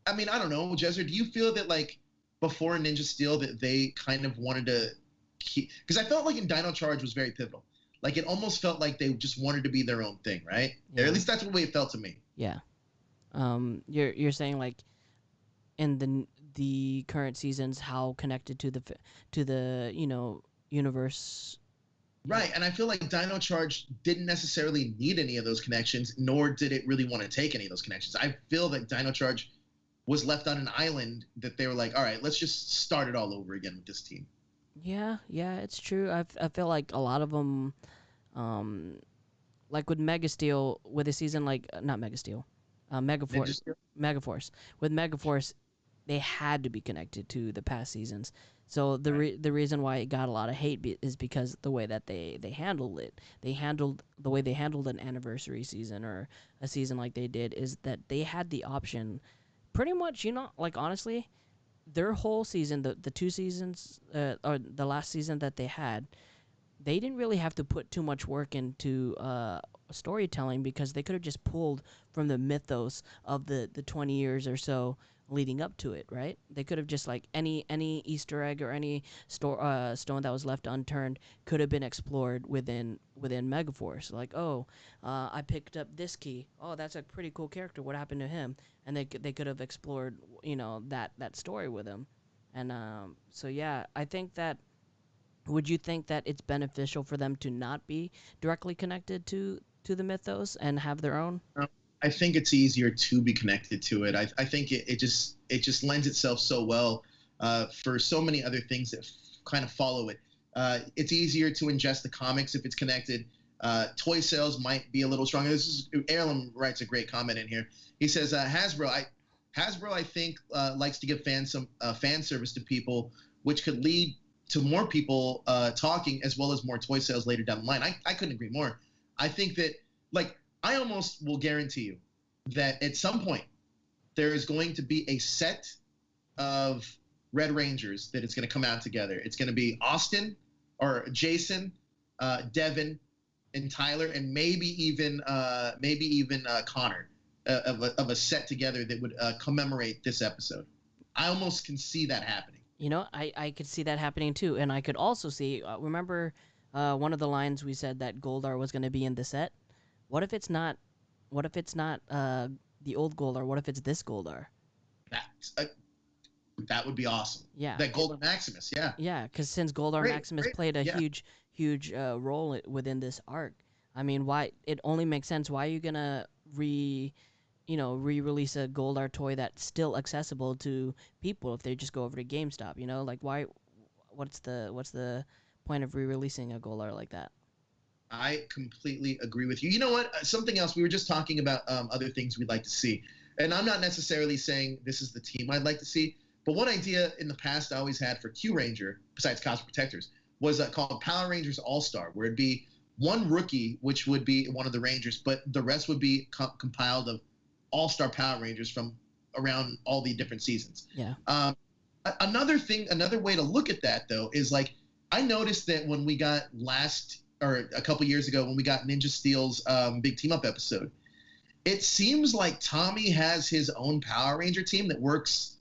I mean, I don't know, Jezzer, do you feel that like before Ninja Steel that they kind of wanted to keep, because I felt like in Dino Charge was very pivotal. Like it almost felt like they just wanted to be their own thing, right? Yeah. Or at least that's the way it felt to me. Yeah. You're saying like in the current seasons how connected to the universe. Right, and I feel like Dino Charge didn't necessarily need any of those connections, nor did it really want to take any of those connections. I feel that Dino Charge was left on an island that they were like, all right, let's just start it all over again with this team. Yeah, it's true. I feel like a lot of them, like with Mega Steel, with a season like not Mega Steel, Megaforce. With Megaforce, they had to be connected to the past seasons. So the reason why it got a lot of hate is because the way that they handled it. The way they handled an anniversary season or a season like they did is that they had the option, pretty much, like honestly, their whole season, the 2 seasons, or the last season that they had, they didn't really have to put too much work into storytelling because they could have just pulled from the mythos of the 20 years or so leading up to it, right? They could have just like any Easter egg or any stone that was left unturned could have been explored within Megaforce. Like, oh, I picked up this key. Oh, that's a pretty cool character. What happened to him? And they could have explored, that story with him. And so yeah, I think that. Would you think that it's beneficial for them to not be directly connected to the mythos and have their own? I think it's easier to be connected to it. I think it just lends itself so well for so many other things that kind of follow it. It's easier to ingest the comics if it's connected. Toy sales might be a little stronger. Erlen writes a great comment in here. He says Hasbro, I think likes to give some fan service to people, which could lead to more people talking as well as more toy sales later down the line. I couldn't agree more. I think that, like, I almost will guarantee you that at some point there is going to be a set of Red Rangers that it's going to come out together. It's going to be Austin or Jason, Devin, and Tyler, and maybe even Connor of a set together that would commemorate this episode. I almost can see that happening. I could see that happening too, and I could also see. Remember, one of the lines we said that Goldar was going to be in the set. What if it's not? What if it's not the old Goldar? What if it's this Goldar? That would be awesome. Yeah. That Goldar Maximus. Yeah. Yeah, because since Goldar Maximus played a huge role within this arc, I mean, why it only makes sense. Why are you gonna re-release a Goldar toy that's still accessible to people if they just go over to GameStop? Like why? What's the point of re-releasing a Goldar like that? I completely agree with you. You know what? Something else. We were just talking about other things we'd like to see, and I'm not necessarily saying this is the team I'd like to see. But one idea in the past I always had for Q Ranger, besides Cosmic Protectors, was called Power Rangers All-Star, where it'd be one rookie, which would be one of the Rangers, but the rest would be compiled of All-Star Power Rangers from around all the different seasons. Yeah. Another way to look at that, though, is like I noticed that when we got a couple years ago, when we got Ninja Steel's big team-up episode, it seems like Tommy has his own Power Ranger team that works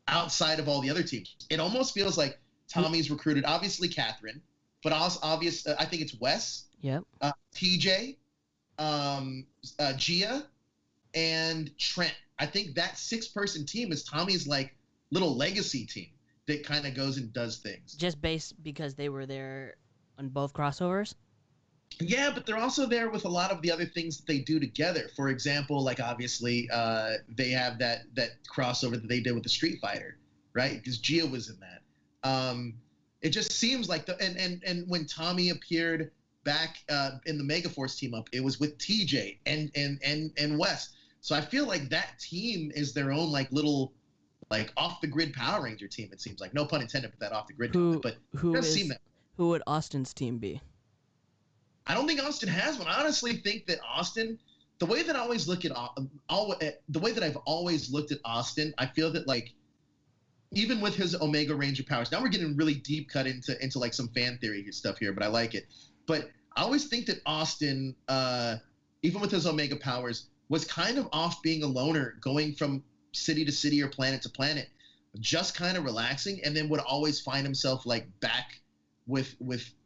outside of all the other teams. It almost feels like Tommy's recruited, obviously Catherine, but also I think it's Wes, TJ, Gia, and Trent. I think that 6-person team is Tommy's like little legacy team that kind of goes and does things. Just based because they were there on both crossovers? Yeah, but they're also there with a lot of the other things that they do together. For example, like obviously they have that crossover that they did with the Street Fighter, right? Because Gia was in that. It just seems like and when Tommy appeared back in the Megaforce team up, it was with TJ and Wes. So I feel like that team is their own like little like off the grid Power Ranger team. It seems like, no pun intended with that off the grid comment, but it does seem that. Who would Austin's team be? I don't think Austin has one. I honestly think that Austin, the way that I always look at the way that I've always looked at Austin, I feel that like even with his Omega Ranger powers, now we're getting really deep cut into like some fan theory stuff here, but I like it. But I always think that Austin, even with his Omega powers, was kind of off being a loner, going from city to city or planet to planet, just kind of relaxing, and then would always find himself like back with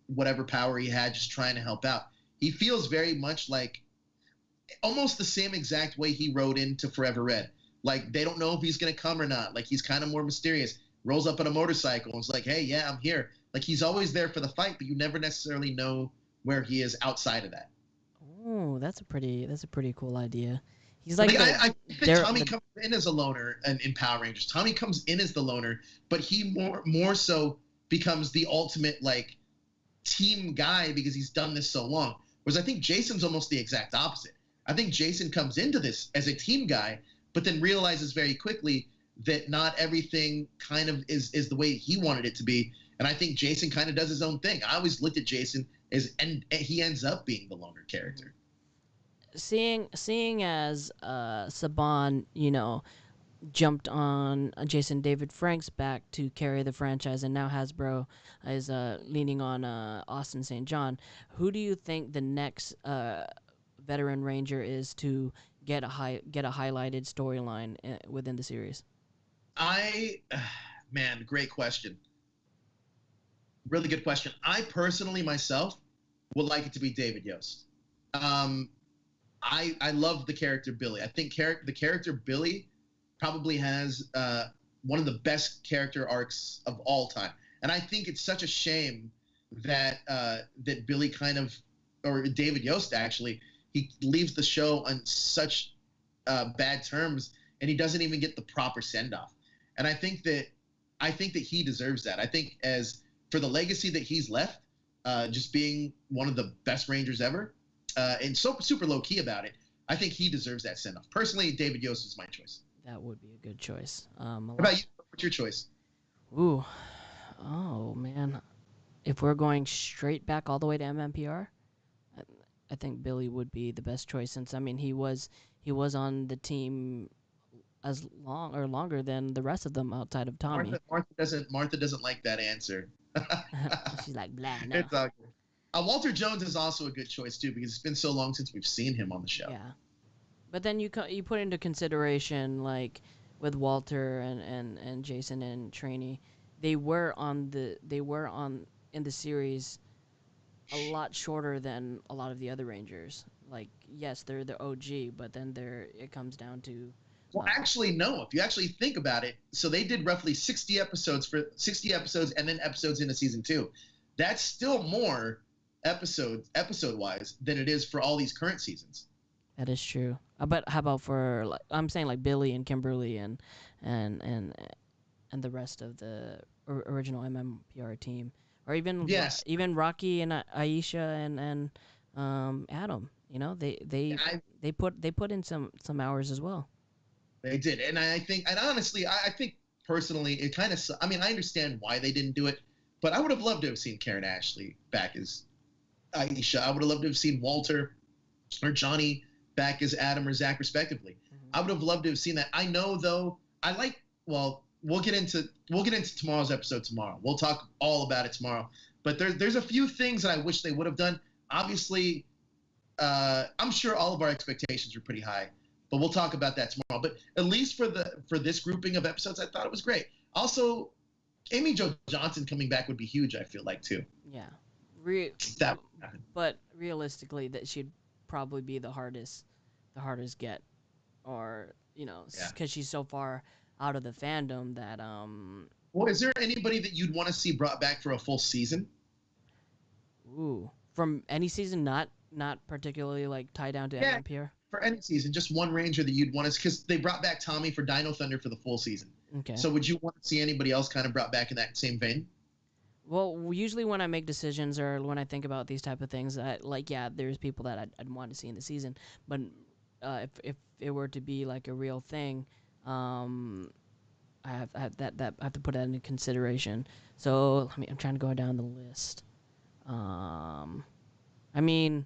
whatever power he had, just trying to help out. He feels very much like almost the same exact way he rode into Forever Red. Like they don't know if he's going to come or not. Like he's kind of more mysterious, rolls up on a motorcycle and is like, hey, yeah, I'm here. Like he's always there for the fight, but you never necessarily know where he is outside of that. Oh, that's a pretty cool idea. He's like, I think Tommy comes in as a loner in Power Rangers. Tommy comes in as the loner, but he more so becomes the ultimate like team guy because he's done this so long. Whereas I think Jason's almost the exact opposite. I think Jason comes into this as a team guy, but then realizes very quickly that not everything kind of is the way he wanted it to be. And I think Jason kind of does his own thing. I always looked at Jason and he ends up being the loner character. Seeing as Saban, jumped on Jason David Frank's back to carry the franchise, and now Hasbro is leaning on Austin St. John. Who do you think the next veteran ranger is to get a highlighted storyline within the series? Man, great question. Really good question. I personally myself would like it to be David Yost. I love the character Billy. I think the character Billy probably has one of the best character arcs of all time, and I think it's such a shame that that Billy or David Yost actually, he leaves the show on such bad terms, and he doesn't even get the proper send off. And I think that he deserves that. I think as for the legacy that he's left, just being one of the best Rangers ever, and so super low key about it, I think he deserves that send off. Personally, David Yost is my choice. That would be a good choice. What about you? What's your choice? Ooh, oh man, if we're going straight back all the way to MMPR, I think Billy would be the best choice, since I mean he was on the team as long or longer than the rest of them outside of Tommy. Martha doesn't like that answer. She's like, blah, no. It's all good. Walter Jones is also a good choice too, because it's been so long since we've seen him on the show. Yeah, but then you put into consideration, like with Walter and Jason and Trainee, they were in the series a lot shorter than a lot of the other Rangers. Like, yes, they're the OG, but then it comes down to. Well, actually, no. If you actually think about it, so they did roughly 60 episodes and then episodes into season 2. That's still more episode-wise than it is for all these current seasons. That is true. But how about for, I'm saying like Billy and Kimberly and the rest of the original MMPR team, or even even Rocky and Aisha and Adam. You know, they put in some hours as well. They did, and I think personally, it kind of. I mean, I understand why they didn't do it, but I would have loved to have seen Karen Ashley back as Aisha. I would have loved to have seen Walter or Johnny back as Adam or Zach, respectively. Mm-hmm. I would have loved to have seen that. I know, though. Well, we'll get into tomorrow's episode tomorrow. We'll talk all about it tomorrow. But there's a few things that I wish they would have done. Obviously, I'm sure all of our expectations were pretty high. But we'll talk about that tomorrow. But at least for this grouping of episodes, I thought it was great. Also, Amy Jo Johnson coming back would be huge, I feel like, too. Yeah. But realistically, that she'd probably be the hardest get. Or, because she's so far out of the fandom that... Well, is there anybody that you'd want to see brought back for a full season? Ooh. From any season, not particularly, like, tied down to MMPR? For any season, just one Ranger that you'd want to, because they brought back Tommy for Dino Thunder for the full season. Okay. So would you want to see anybody else kind of brought back in that same vein? Well, usually when I make decisions or when I think about these type of things, there's people that I'd want to see in the season. But if it were to be like a real thing, I have to put that into consideration. So I'm trying to go down the list. I mean,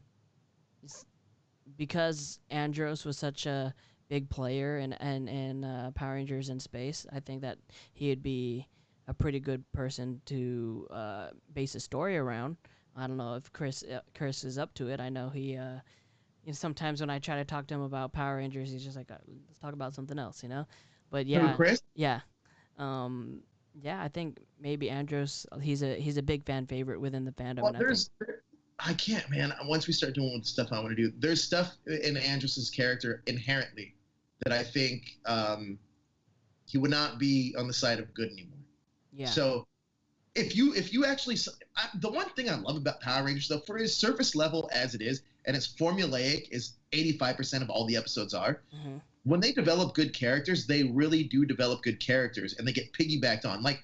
because Andros was such a big player in Power Rangers in space, I think that he'd be a pretty good person to base a story around. I don't know if Chris is up to it. I know he sometimes when I try to talk to him about Power Rangers, he's just like, let's talk about something else, But yeah, Chris? Yeah, I think maybe Andros. He's a big fan favorite within the fandom. Well, I can't, man. Once we start doing the stuff I want to do, there's stuff in Andros's character inherently that I think he would not be on the side of good anymore. Yeah. So if you actually, the one thing I love about Power Rangers, though, for as surface level as it is, and as formulaic as 85% of all the episodes are, mm-hmm. when they develop good characters, they really do develop good characters, and they get piggybacked on. Like,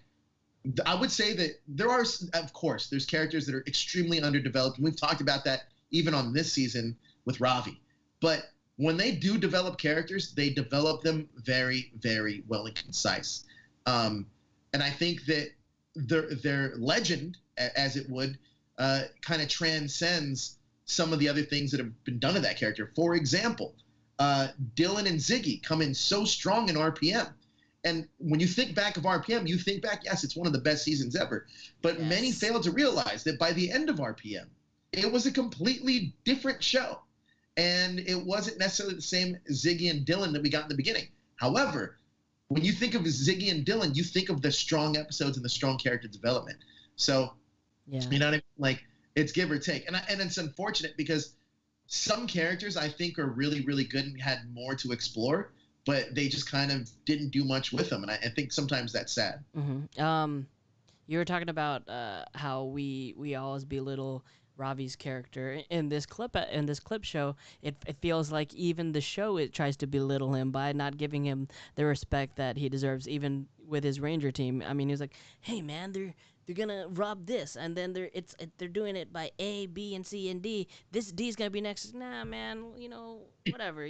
I would say that there's characters that are extremely underdeveloped, and we've talked about that even on this season with Ravi. But when they do develop characters, they develop them very, very well and concise. And I think that their legend, as it would, kind of transcends some of the other things that have been done to that character. For example, Dylan and Ziggy come in so strong in RPM. And when you think back of RPM, you think back, yes, it's one of the best seasons ever. But many fail to realize that by the end of RPM, it was a completely different show. And it wasn't necessarily the same Ziggy and Dylan that we got in the beginning. However, when you think of Ziggy and Dylan, you think of the strong episodes and the strong character development. So, you know what I mean? Like, it's give or take. And it's unfortunate because some characters I think are really, really good and had more to explore, but they just kind of didn't do much with them. And I think sometimes that's sad. Mm-hmm. You were talking about how we always belittle Ravi's character in this clip show. It feels like even the show it tries to belittle him by not giving him the respect that he deserves, even with his Ranger team. I mean, he was like, "Hey man, they're gonna rob this, and then they're doing it by A, B, and C and D. This D's gonna be next." Nah, man, you know, whatever.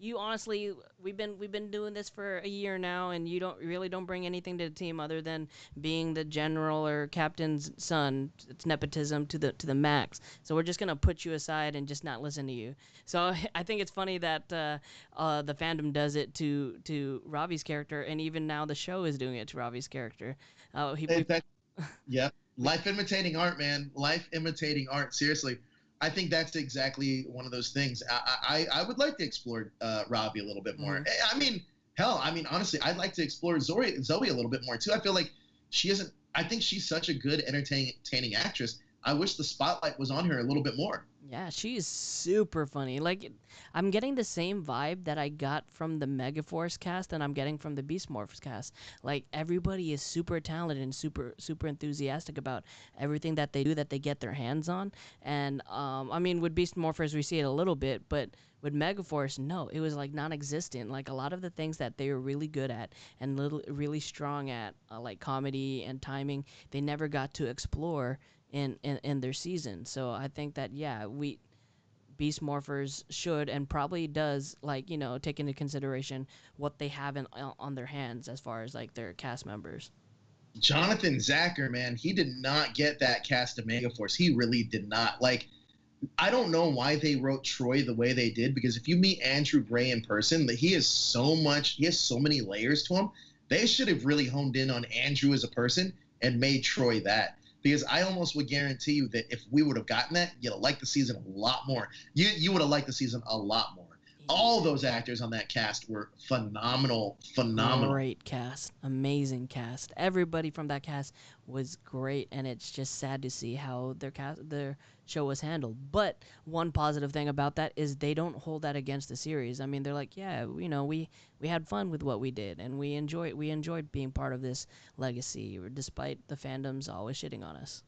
You honestly, we've been doing this for a year now, and you don't bring anything to the team other than being the general or captain's son. It's nepotism to the max. So we're just gonna put you aside and just not listen to you. So I think it's funny that the fandom does it to Ravi's character, and even now the show is doing it to Ravi's character. Yeah, life imitating art, man. Life imitating art. Seriously, I think that's exactly one of those things. I would like to explore Ravi a little bit more. I mean, hell, honestly, I'd like to explore Zoe a little bit more too. I feel like she isn't. I think she's such a good, entertaining actress. I wish the spotlight was on her a little bit more. Yeah, she's super funny. Like, I'm getting the same vibe that I got from the Megaforce cast and I'm getting from the Beast Morphers cast. Like, everybody is super talented and super enthusiastic about everything that they do, that they get their hands on. And I mean, with Beast Morphers we see it a little bit, but with Megaforce, no, it was like non-existent. Like, a lot of the things that they were really good at and really strong at, like comedy and timing, they never got to explore in their season. So I think that Beast Morphers should and probably does, like, you know, take into consideration what they have on their hands as far as like their cast members. Jonathan Zacher, man, he did not get that cast of Megaforce. He really did not. Like, I don't know why they wrote Troy the way they did, because if you meet Andrew Gray in person, he has so many layers to him. They should have really honed in on Andrew as a person and made Troy that. Because I almost would guarantee you that if we would have gotten that, you'd have liked the season a lot more. You would have liked the season a lot more. All those actors on that cast were phenomenal. Great cast. Amazing cast. Everybody from that cast was great, and it's just sad to see how their show was handled. But one positive thing about that is they don't hold that against the series. I mean, they're like, yeah, you know, we had fun with what we did, and we enjoyed being part of this legacy, despite the fandoms always shitting on us.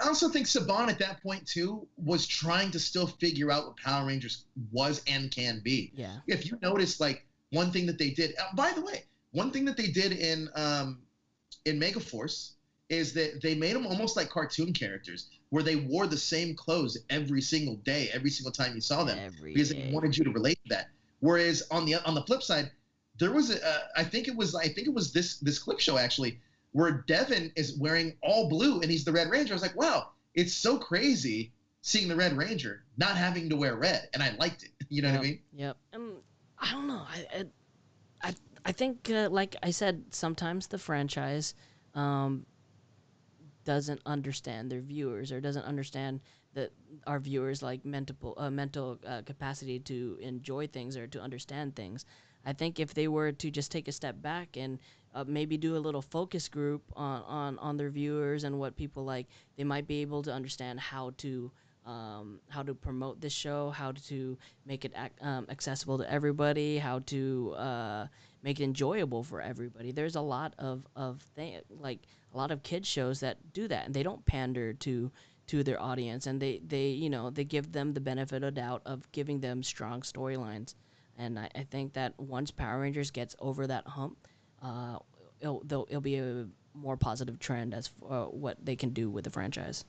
I also think Saban at that point too was trying to still figure out what Power Rangers was and can be. Yeah. If you notice, like, one thing that they did, by the way, one thing that they did in Megaforce is that they made them almost like cartoon characters, where they wore the same clothes every single day, every single time you saw them, because they wanted you to relate to that. Whereas on the flip side, there was I think it was this clip show actually, where Devin is wearing all blue and he's the Red Ranger. I was like, wow, it's so crazy seeing the Red Ranger not having to wear red, and I liked it. You know what I mean? Yep. I don't know. I think, like I said, sometimes the franchise doesn't understand their viewers, or doesn't understand that our viewers' like mental capacity to enjoy things or to understand things. I think if they were to just take a step back and maybe do a little focus group on their viewers and what people like, they might be able to understand how to promote this show, how to make it accessible to everybody, how to make it enjoyable for everybody. There's a lot of like a lot of kids shows that do that, and they don't pander to their audience, and they give them the benefit of doubt of giving them strong storylines. And I think that once Power Rangers gets over that hump, it'll be a more positive trend as what they can do with the franchise.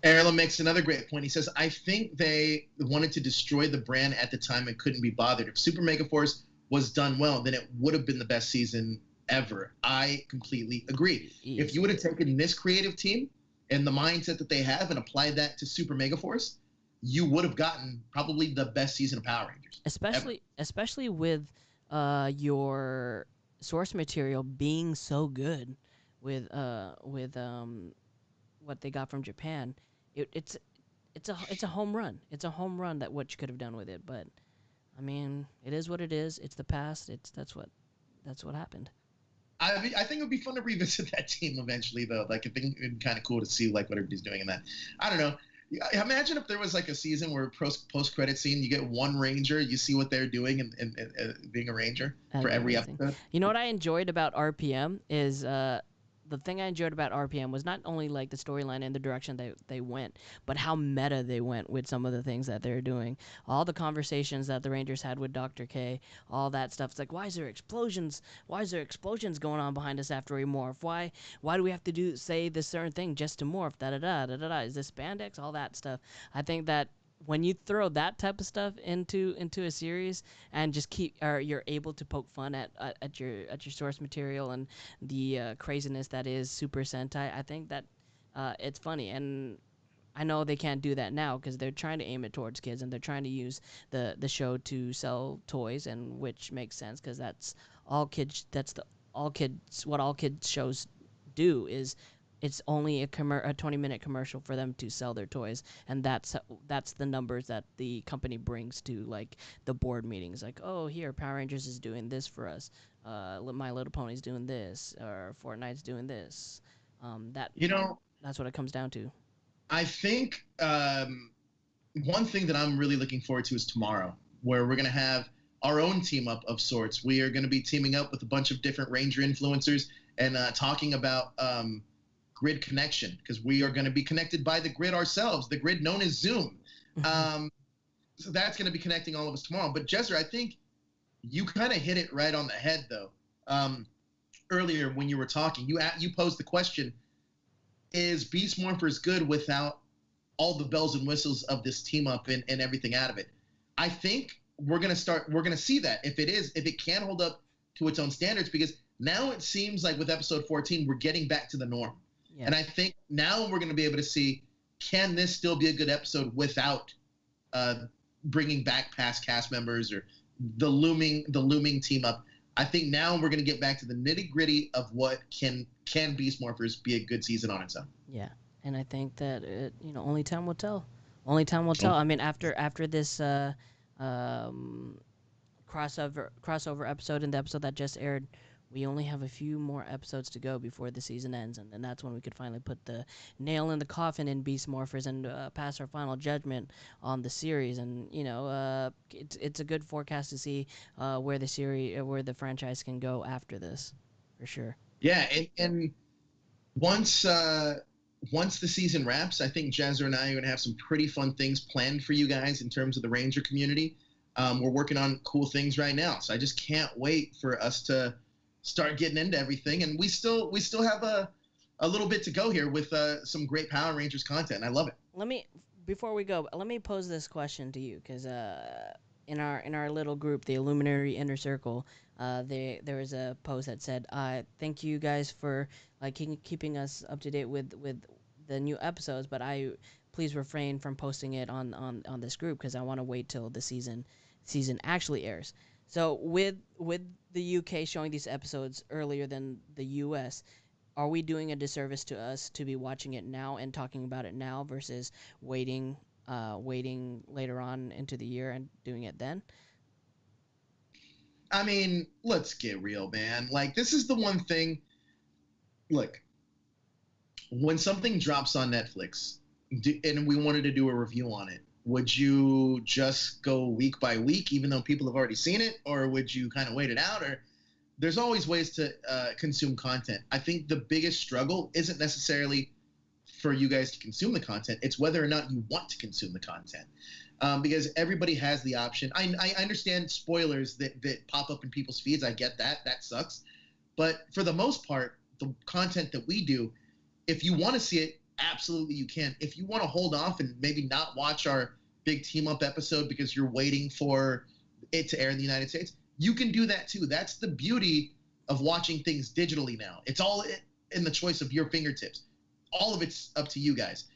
Erlen makes another great point. He says, I think they wanted to destroy the brand at the time and couldn't be bothered. If Super Megaforce was done well, then it would have been the best season ever. I completely agree. If you would have taken this creative team and the mindset that they have and applied that to Super Megaforce, you would have gotten probably the best season of Power Rangers. Especially with your source material being so good with what they got from Japan. It's a home run. It's a home run that what you could have done with it. But I mean, it is what it is. It's the past. That's what happened. I think it would be fun to revisit that team eventually, though. Like, I think it'd be kind of cool to see like what everybody's doing in that. I don't know. Imagine if there was like a season where post credit scene, you get one Ranger, you see what they're doing and being a Ranger for every episode. You know what I enjoyed about RPM is the thing I enjoyed about RPM was not only like the storyline and the direction they went, but how meta they went with some of the things that they're doing. All the conversations that the Rangers had with Dr. K, all that stuff. It's like, why is there explosions? Why is there explosions going on behind us after we morph? Why do we have to say this certain thing just to morph? Da da da da da da. Is this spandex? All that stuff. I think that when you throw that type of stuff into a series and just you're able to poke fun at your source material and the craziness that is Super Sentai, I think that it's funny. And I know they can't do that now because they're trying to aim it towards kids and they're trying to use the show to sell toys, and which makes sense because that's all kids. What all kids shows do is. It's only a 20-minute commercial for them to sell their toys, and that's the numbers that the company brings to like the board meetings. Like, oh, here Power Rangers is doing this for us, My Little Pony's doing this, or Fortnite's doing this. That's what it comes down to. I think one thing that I'm really looking forward to is tomorrow, where we're gonna have our own team up of sorts. We are gonna be teaming up with a bunch of different Ranger influencers and talking about. Grid connection, because we are going to be connected by the grid ourselves, the grid known as Zoom. So that's going to be connecting all of us tomorrow. But Jezzer, I think you kind of hit it right on the head, though. Earlier when you were talking, you posed the question: is Beast Morphers good without all the bells and whistles of this team up and everything out of it? I think we're going to see that if it can hold up to its own standards, because now it seems like with episode 14 we're getting back to the norm. Yeah. And I think now we're going to be able to see, can this still be a good episode without bringing back past cast members or the looming team up. I think now we're going to get back to the nitty gritty of what can Beast Morphers be a good season on its own. Yeah, and I think that only time will tell. Only time will tell. I mean, after this crossover episode and the episode that just aired, we only have a few more episodes to go before the season ends, and then that's when we could finally put the nail in the coffin in Beast Morphers and pass our final judgment on the series. And it's a good forecast to see where the franchise can go after this, for sure. Yeah, and once the season wraps, I think Jazzer and I are going to have some pretty fun things planned for you guys in terms of the Ranger community. We're working on cool things right now, so I just can't wait for us to start getting into everything. And we still have a little bit to go here with some great Power Rangers content. I love it. Before we go, let me pose this question to you, because in our little group, the Illuminati Inner Circle, there was a post that said, "Thank you guys for keeping us up to date with the new episodes, but please refrain from posting it on this group because I want to wait till the season actually airs." So with the UK showing these episodes earlier than the US, are we doing a disservice to us to be watching it now and talking about it now versus waiting later on into the year and doing it then? I mean, let's get real, man. Like, this is the one thing. Look, when something drops on Netflix and we wanted to do a review on it, would you just go week by week, even though people have already seen it, or would you kind of wait it out? Or there's always ways to consume content. I think the biggest struggle isn't necessarily for you guys to consume the content. It's whether or not you want to consume the content, because everybody has the option. I understand spoilers that pop up in people's feeds. I get that. That sucks. But for the most part, the content that we do, if you want to see it, absolutely you can. If you want to hold off and maybe not watch our big team up episode because you're waiting for it to air in the United States, you can do that too. That's the beauty of watching things digitally now. It's all in the choice of your fingertips. All of it's up to you guys.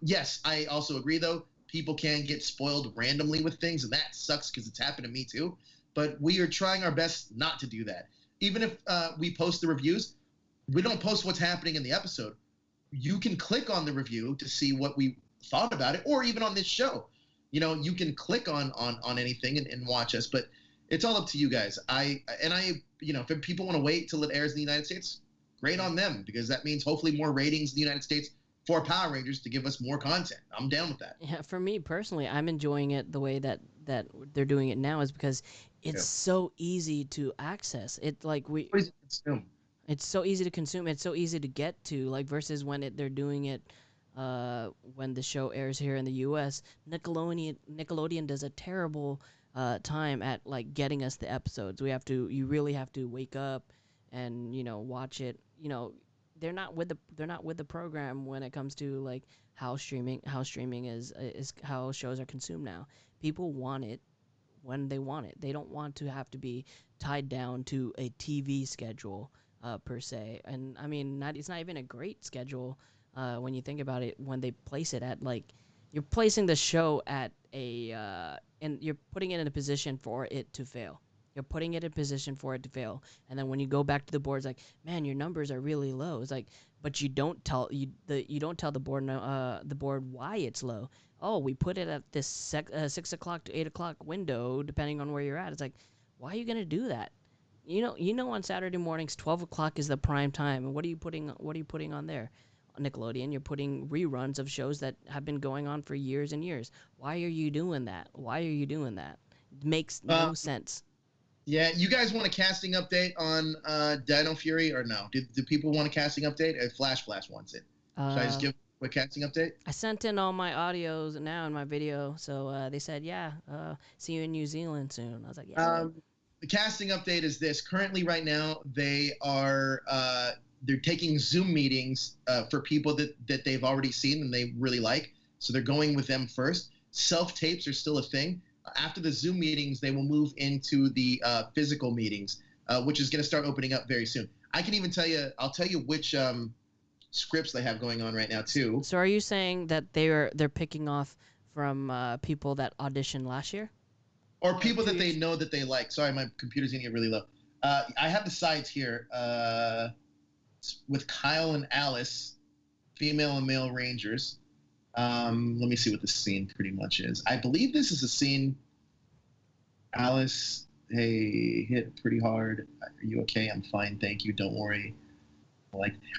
Yes, I also agree though. people can get spoiled randomly with things, and that sucks because it's happened to me too. But we are trying our best not to do that. Even if we post the reviews, we don't post what's happening in the episode. You can click on the review to see what we thought about it, or even on this show. You know, you can click on anything and watch us, but it's all up to you guys. You know, if people want to wait till it airs in the United States, great on them, because that means hopefully more ratings in the United States for Power Rangers to give us more content. I'm down with that. Yeah, for me personally, I'm enjoying it the way that they're doing it now is because it's so easy to access. It's so easy to consume. It's so easy to get to, like, versus when they're doing it when the show airs here in the U.S. Nickelodeon does a terrible time at like getting us the episodes. You really have to wake up and watch it. They're not with the program when it comes to like how streaming is how shows are consumed now. People want it when they want it. They don't want to have to be tied down to a TV schedule per se. And I mean, it's not even a great schedule when you think about it. When they place it at, like, you're placing the show at and you're putting it in a position for it to fail. You're putting it in a position for it to fail. And then when you go back to the board, it's like, man, your numbers are really low. It's like, but you don't tell the board why it's low. Oh, we put it at this 6 o'clock to 8 o'clock window, depending on where you're at. It's like, why are you gonna do that? On Saturday mornings, 12 o'clock is the prime time. And what are you putting on there? On Nickelodeon, you're putting reruns of shows that have been going on for years and years. Why are you doing that? It makes no sense. Yeah, you guys want a casting update on Dino Fury or no? Do people want a casting update? Flash Blast wants it. Should I just give a casting update? I sent in all my audios now in my video, so they said, yeah, see you in New Zealand soon. I was like, yeah. The casting update is this. Currently, right now, they are they're taking Zoom meetings for people that they've already seen and they really like. So they're going with them first. Self-tapes are still a thing. After the Zoom meetings, they will move into the physical meetings, which is going to start opening up very soon. I can even tell you, I'll tell you which scripts they have going on right now, too. So are you saying that they're picking off from people that auditioned last year? Or people that they know that they like. Sorry, my computer's going to get really low. I have the sides here with Kyle and Alice, female and male Rangers. Let me see what the scene pretty much is. I believe this is a scene. Alice, hey, hit pretty hard. Are you okay? I'm fine, thank you. Don't worry.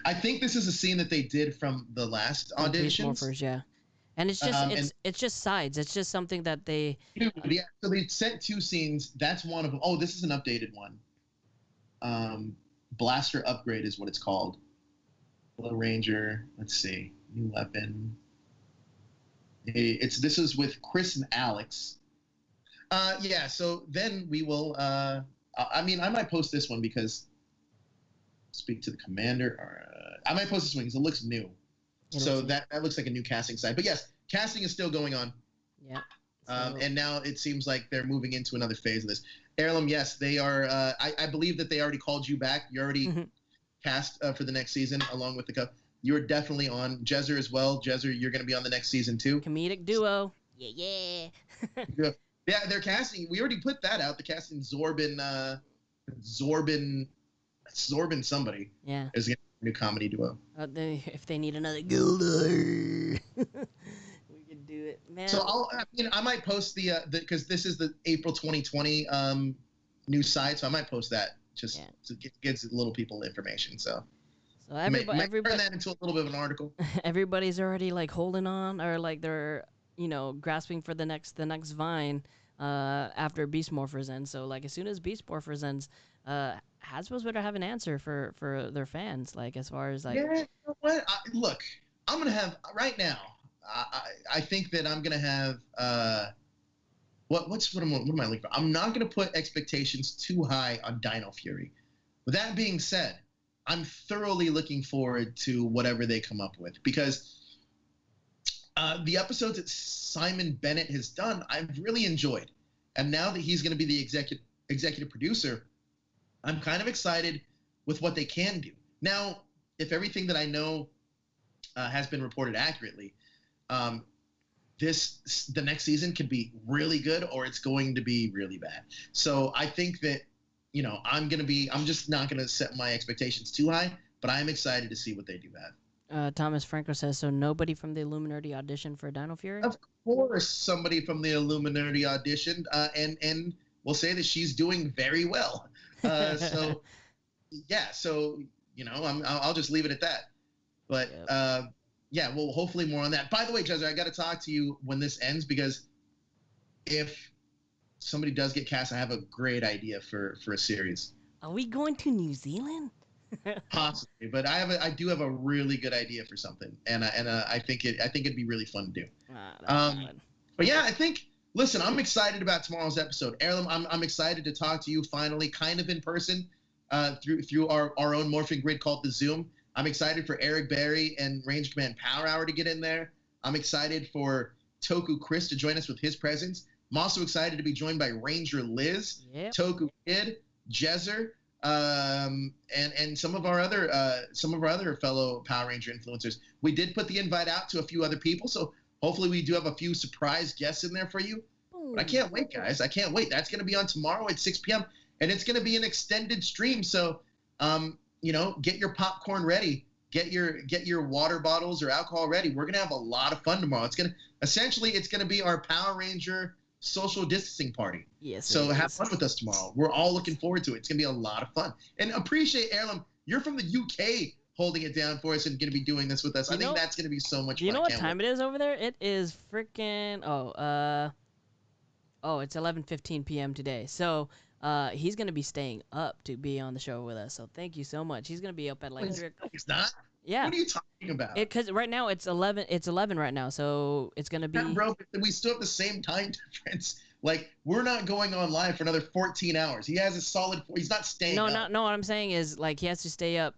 I think this is a scene that they did from the last auditions. Morphers, yeah. And it's just it's just sides. It's just something that they. Yeah. So they sent 2 scenes. That's one of them. Oh, this is an updated one. Blaster Upgrade is what it's called. Hello Ranger. Let's see. New weapon. This is with Chris and Alex. Yeah. So then we will. I mean, I might post this one because speak to the commander. Or I might post this one because it looks new. So that looks like a new casting site. But yes, casting is still going on. Yeah. And now it seems like they're moving into another phase of this. Heirloom, yes, they are. I believe that they already called you back. You already cast for the next season along with the cup. You're definitely on. Jezzer as well. Jezzer, you're going to be on the next season too. Comedic duo. Yeah. Yeah, they're casting. We already put that out. The casting Zorbin somebody. Yeah. Is going to be a new comedy duo. If they need another Goldar, we can do it, man. So I might post the because this is the April 2020 new site, so I might post that just to get little people information. So everybody turn that into a little bit of an article. Everybody's already like holding on, or like they're grasping for the next vine after Beast Morphers ends. So like as soon as Beast Morphers ends, Hasbro's better have an answer for their fans, like as far as like. Yeah, you know what? Look, I'm gonna have right now. I think that I'm gonna have what am I looking for? I'm not gonna put expectations too high on Dino Fury. With that being said, I'm thoroughly looking forward to whatever they come up with, because the episodes that Simon Bennett has done, I've really enjoyed, and now that he's gonna be the executive producer, I'm kind of excited with what they can do. Now, if everything that I know has been reported accurately, the next season could be really good or it's going to be really bad. So I think that, you know, I'm just not going to set my expectations too high, but I'm excited to see what they do have. Thomas Franco says, so nobody from the Illuminati auditioned for Dino Fury? Of course, somebody from the Illuminati auditioned, and we'll say that she's doing very well. So, yeah, so, you know, I'll just leave it at that. But, yeah, well, hopefully more on that. By the way, Jezza, I got to talk to you when this ends, because if somebody does get cast, I have a great idea for a series. Are we going to New Zealand? Possibly, but I do have a really good idea for something, and I think it'd be really fun to do. But yeah, I think. Listen, I'm excited about tomorrow's episode. Erlem, I'm excited to talk to you finally, kind of in person, through our own morphing grid called the Zoom. I'm excited for Eric Berry and Range Command Power Hour to get in there. I'm excited for Toku Chris to join us with his presence. I'm also excited to be joined by Ranger Liz, Toku Kid, Jezzer, and some of our other fellow Power Ranger influencers. We did put the invite out to a few other people, so hopefully we do have a few surprise guests in there for you. But I can't wait, guys. I can't wait. That's going to be on tomorrow at 6 p.m. and it's going to be an extended stream. So, you know, get your popcorn ready. Get your water bottles or alcohol ready. We're going to have a lot of fun tomorrow. It's going to be our Power Ranger social distancing party. Yes. So have fun with us tomorrow. We're all looking forward to it. It's going to be a lot of fun. And appreciate, Erlem, you're from the UK holding it down for us and going to be doing this with us. I think that's going to be so much fun. You know what time it is over there? It is freaking it's 11:15 p.m. today. So he's going to be staying up to be on the show with us. So thank you so much. He's going to be up at like 3 o'clock. He's not? Yeah. What are you talking about? Because right now it's 11. It's 11 right now, so it's gonna be. Yeah, bro, we still have the same time difference. Like, we're not going on live for another 14 hours. He has a solid. He's not staying. No, up. no. What I'm saying is, like, he has to stay up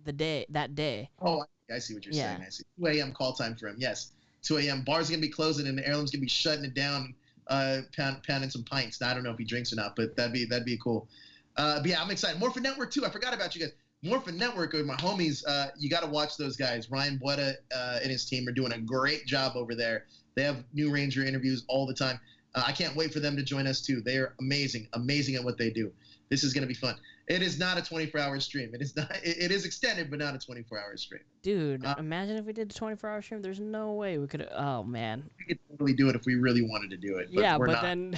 that day. Oh, I see what you're saying. I see. 2 a.m. call time for him. Yes, 2 a.m. Bar's gonna be closing, and Erlem's gonna be shutting it down, pounding some pints. Now, I don't know if he drinks or not, but that'd be cool. But yeah, I'm excited. Morphin Network too. I forgot about you guys. Morphin Network with my homies, you got to watch those guys. Ryan Buetta and his team are doing a great job over there. They have new Ranger interviews all the time. I can't wait for them to join us too. They are amazing at what they do. This is going to be fun. It is not a 24-hour stream. It is not. It is extended, but not a 24-hour stream. Dude, imagine if we did a 24-hour stream. There's no way we could. Oh man. We could totally do it if we really wanted to do it. But yeah, we're but not. then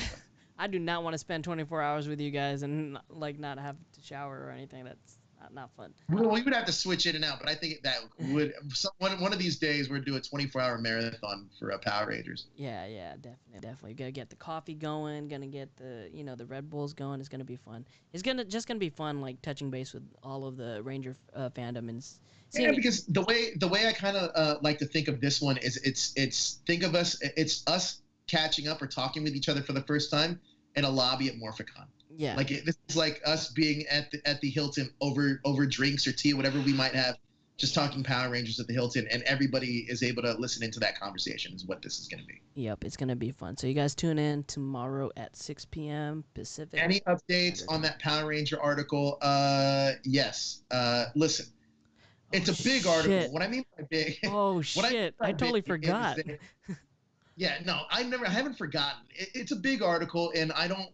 I do not want to spend 24 hours with you guys and like not have to shower or anything. That's not fun. Well, we would have to switch in and out, but I think that would one of these days we're doing a 24-hour marathon for Power Rangers. Yeah, definitely. Gotta get the coffee going. Gonna get the Red Bulls going. It's gonna be fun. It's gonna be fun, like touching base with all of the Ranger fandom and seeing. Yeah, because the way I kind of like to think of this one is it's us catching up or talking with each other for the first time in a lobby at Morphicon. Yeah. Like this is like us being at the Hilton over drinks or tea, whatever we might have, just talking Power Rangers at the Hilton, and everybody is able to listen into that conversation. Is what this is going to be. Yep, it's gonna be fun. So you guys tune in tomorrow at 6 p.m. Pacific. Any updates on that Power Ranger article? Yes. Listen, it's a big article. What I mean by big. Oh shit! I totally forgot. Yeah, no, I haven't forgotten. It's a big article, and I don't.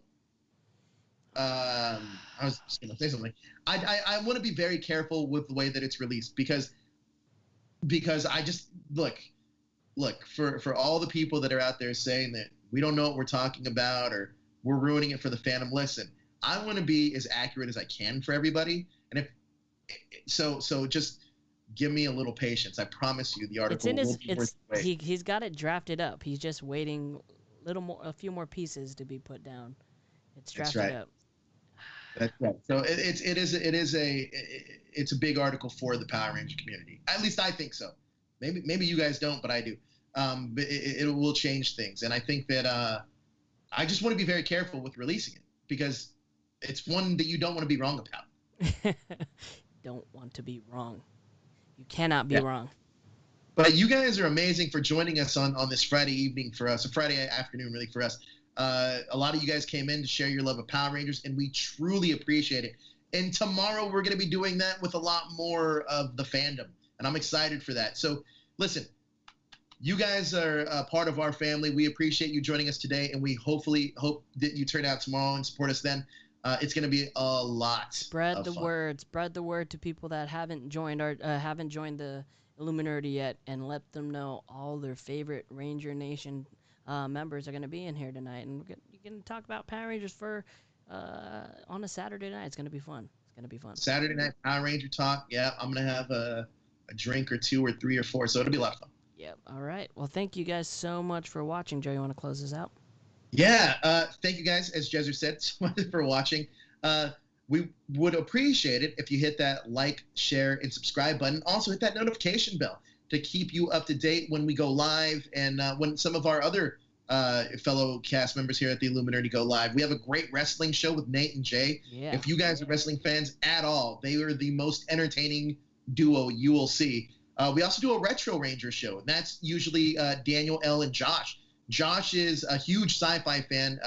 I was just gonna say something. I want to be very careful with the way that it's released because I just look for all the people that are out there saying that we don't know what we're talking about or we're ruining it for the fandom. Listen, I want to be as accurate as I can for everybody, and so just give me a little patience. I promise you, the article will be worth the wait. He's got it drafted up. He's just waiting a few more pieces to be put down. It's drafted up. That's right. So it's a big article for the Power Ranger community. At least I think so. Maybe you guys don't, but I do. But it will change things, and I think that I just want to be very careful with releasing it because it's one that you don't want to be wrong about. Don't want to be wrong. You cannot be wrong. But you guys are amazing for joining us on this Friday evening for us, a Friday afternoon really for us. A lot of you guys came in to share your love of Power Rangers, and we truly appreciate it. And tomorrow we're going to be doing that with a lot more of the fandom, and I'm excited for that. So listen, You guys are a part of our family. We appreciate you joining us today, and we hope that you turn out tomorrow and support us then. It's going to be a lot. Spread the word. Spread the word to people that haven't joined the Illuminerdi yet, and let them know all their favorite Ranger Nation members are going to be in here tonight, and you're going to talk about Power Rangers on a Saturday night. It's going to be fun. It's going to be fun. Saturday night Power Ranger talk. Yeah, I'm going to have a drink or 2 or 3 or 4, so it'll be a lot of fun. Yep. All right. Well, thank you guys so much for watching. Joe, you want to close this out? Yeah. Thank you guys, as Jezer said, so much for watching. We would appreciate it if you hit that like, share, and subscribe button. Also, hit that notification bell to keep you up to date when we go live and when some of our other fellow cast members here at the Illuminerdi go live. We have a great wrestling show with Nate and Jay. Yeah. If you guys are wrestling fans at all, they are the most entertaining duo you will see. We also do a Retro Ranger show, and that's usually Daniel, L, and Josh. Josh is a huge sci-fi fan.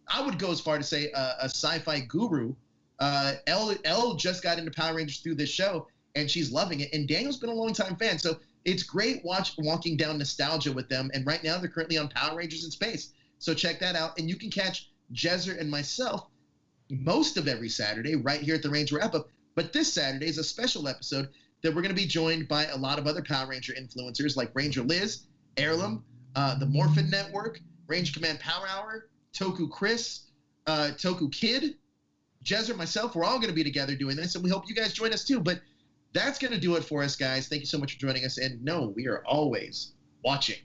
I would go as far to say a sci-fi guru. Elle just got into Power Rangers through this show, and she's loving it. And Daniel's been a long-time fan, so it's great walking down nostalgia with them. And right now, they're currently on Power Rangers in Space. So check that out. And you can catch Jezer and myself most of every Saturday right here at the Ranger Wrap-Up. But this Saturday is a special episode that we're going to be joined by a lot of other Power Ranger influencers like Ranger Liz, Heirloom, the Morphin Network, Ranger Command Power Hour, Toku Chris, Toku Kid, Jezer, myself. We're all going to be together doing this, and we hope you guys join us too. But that's going to do it for us, guys. Thank you so much for joining us. And no, we are always watching.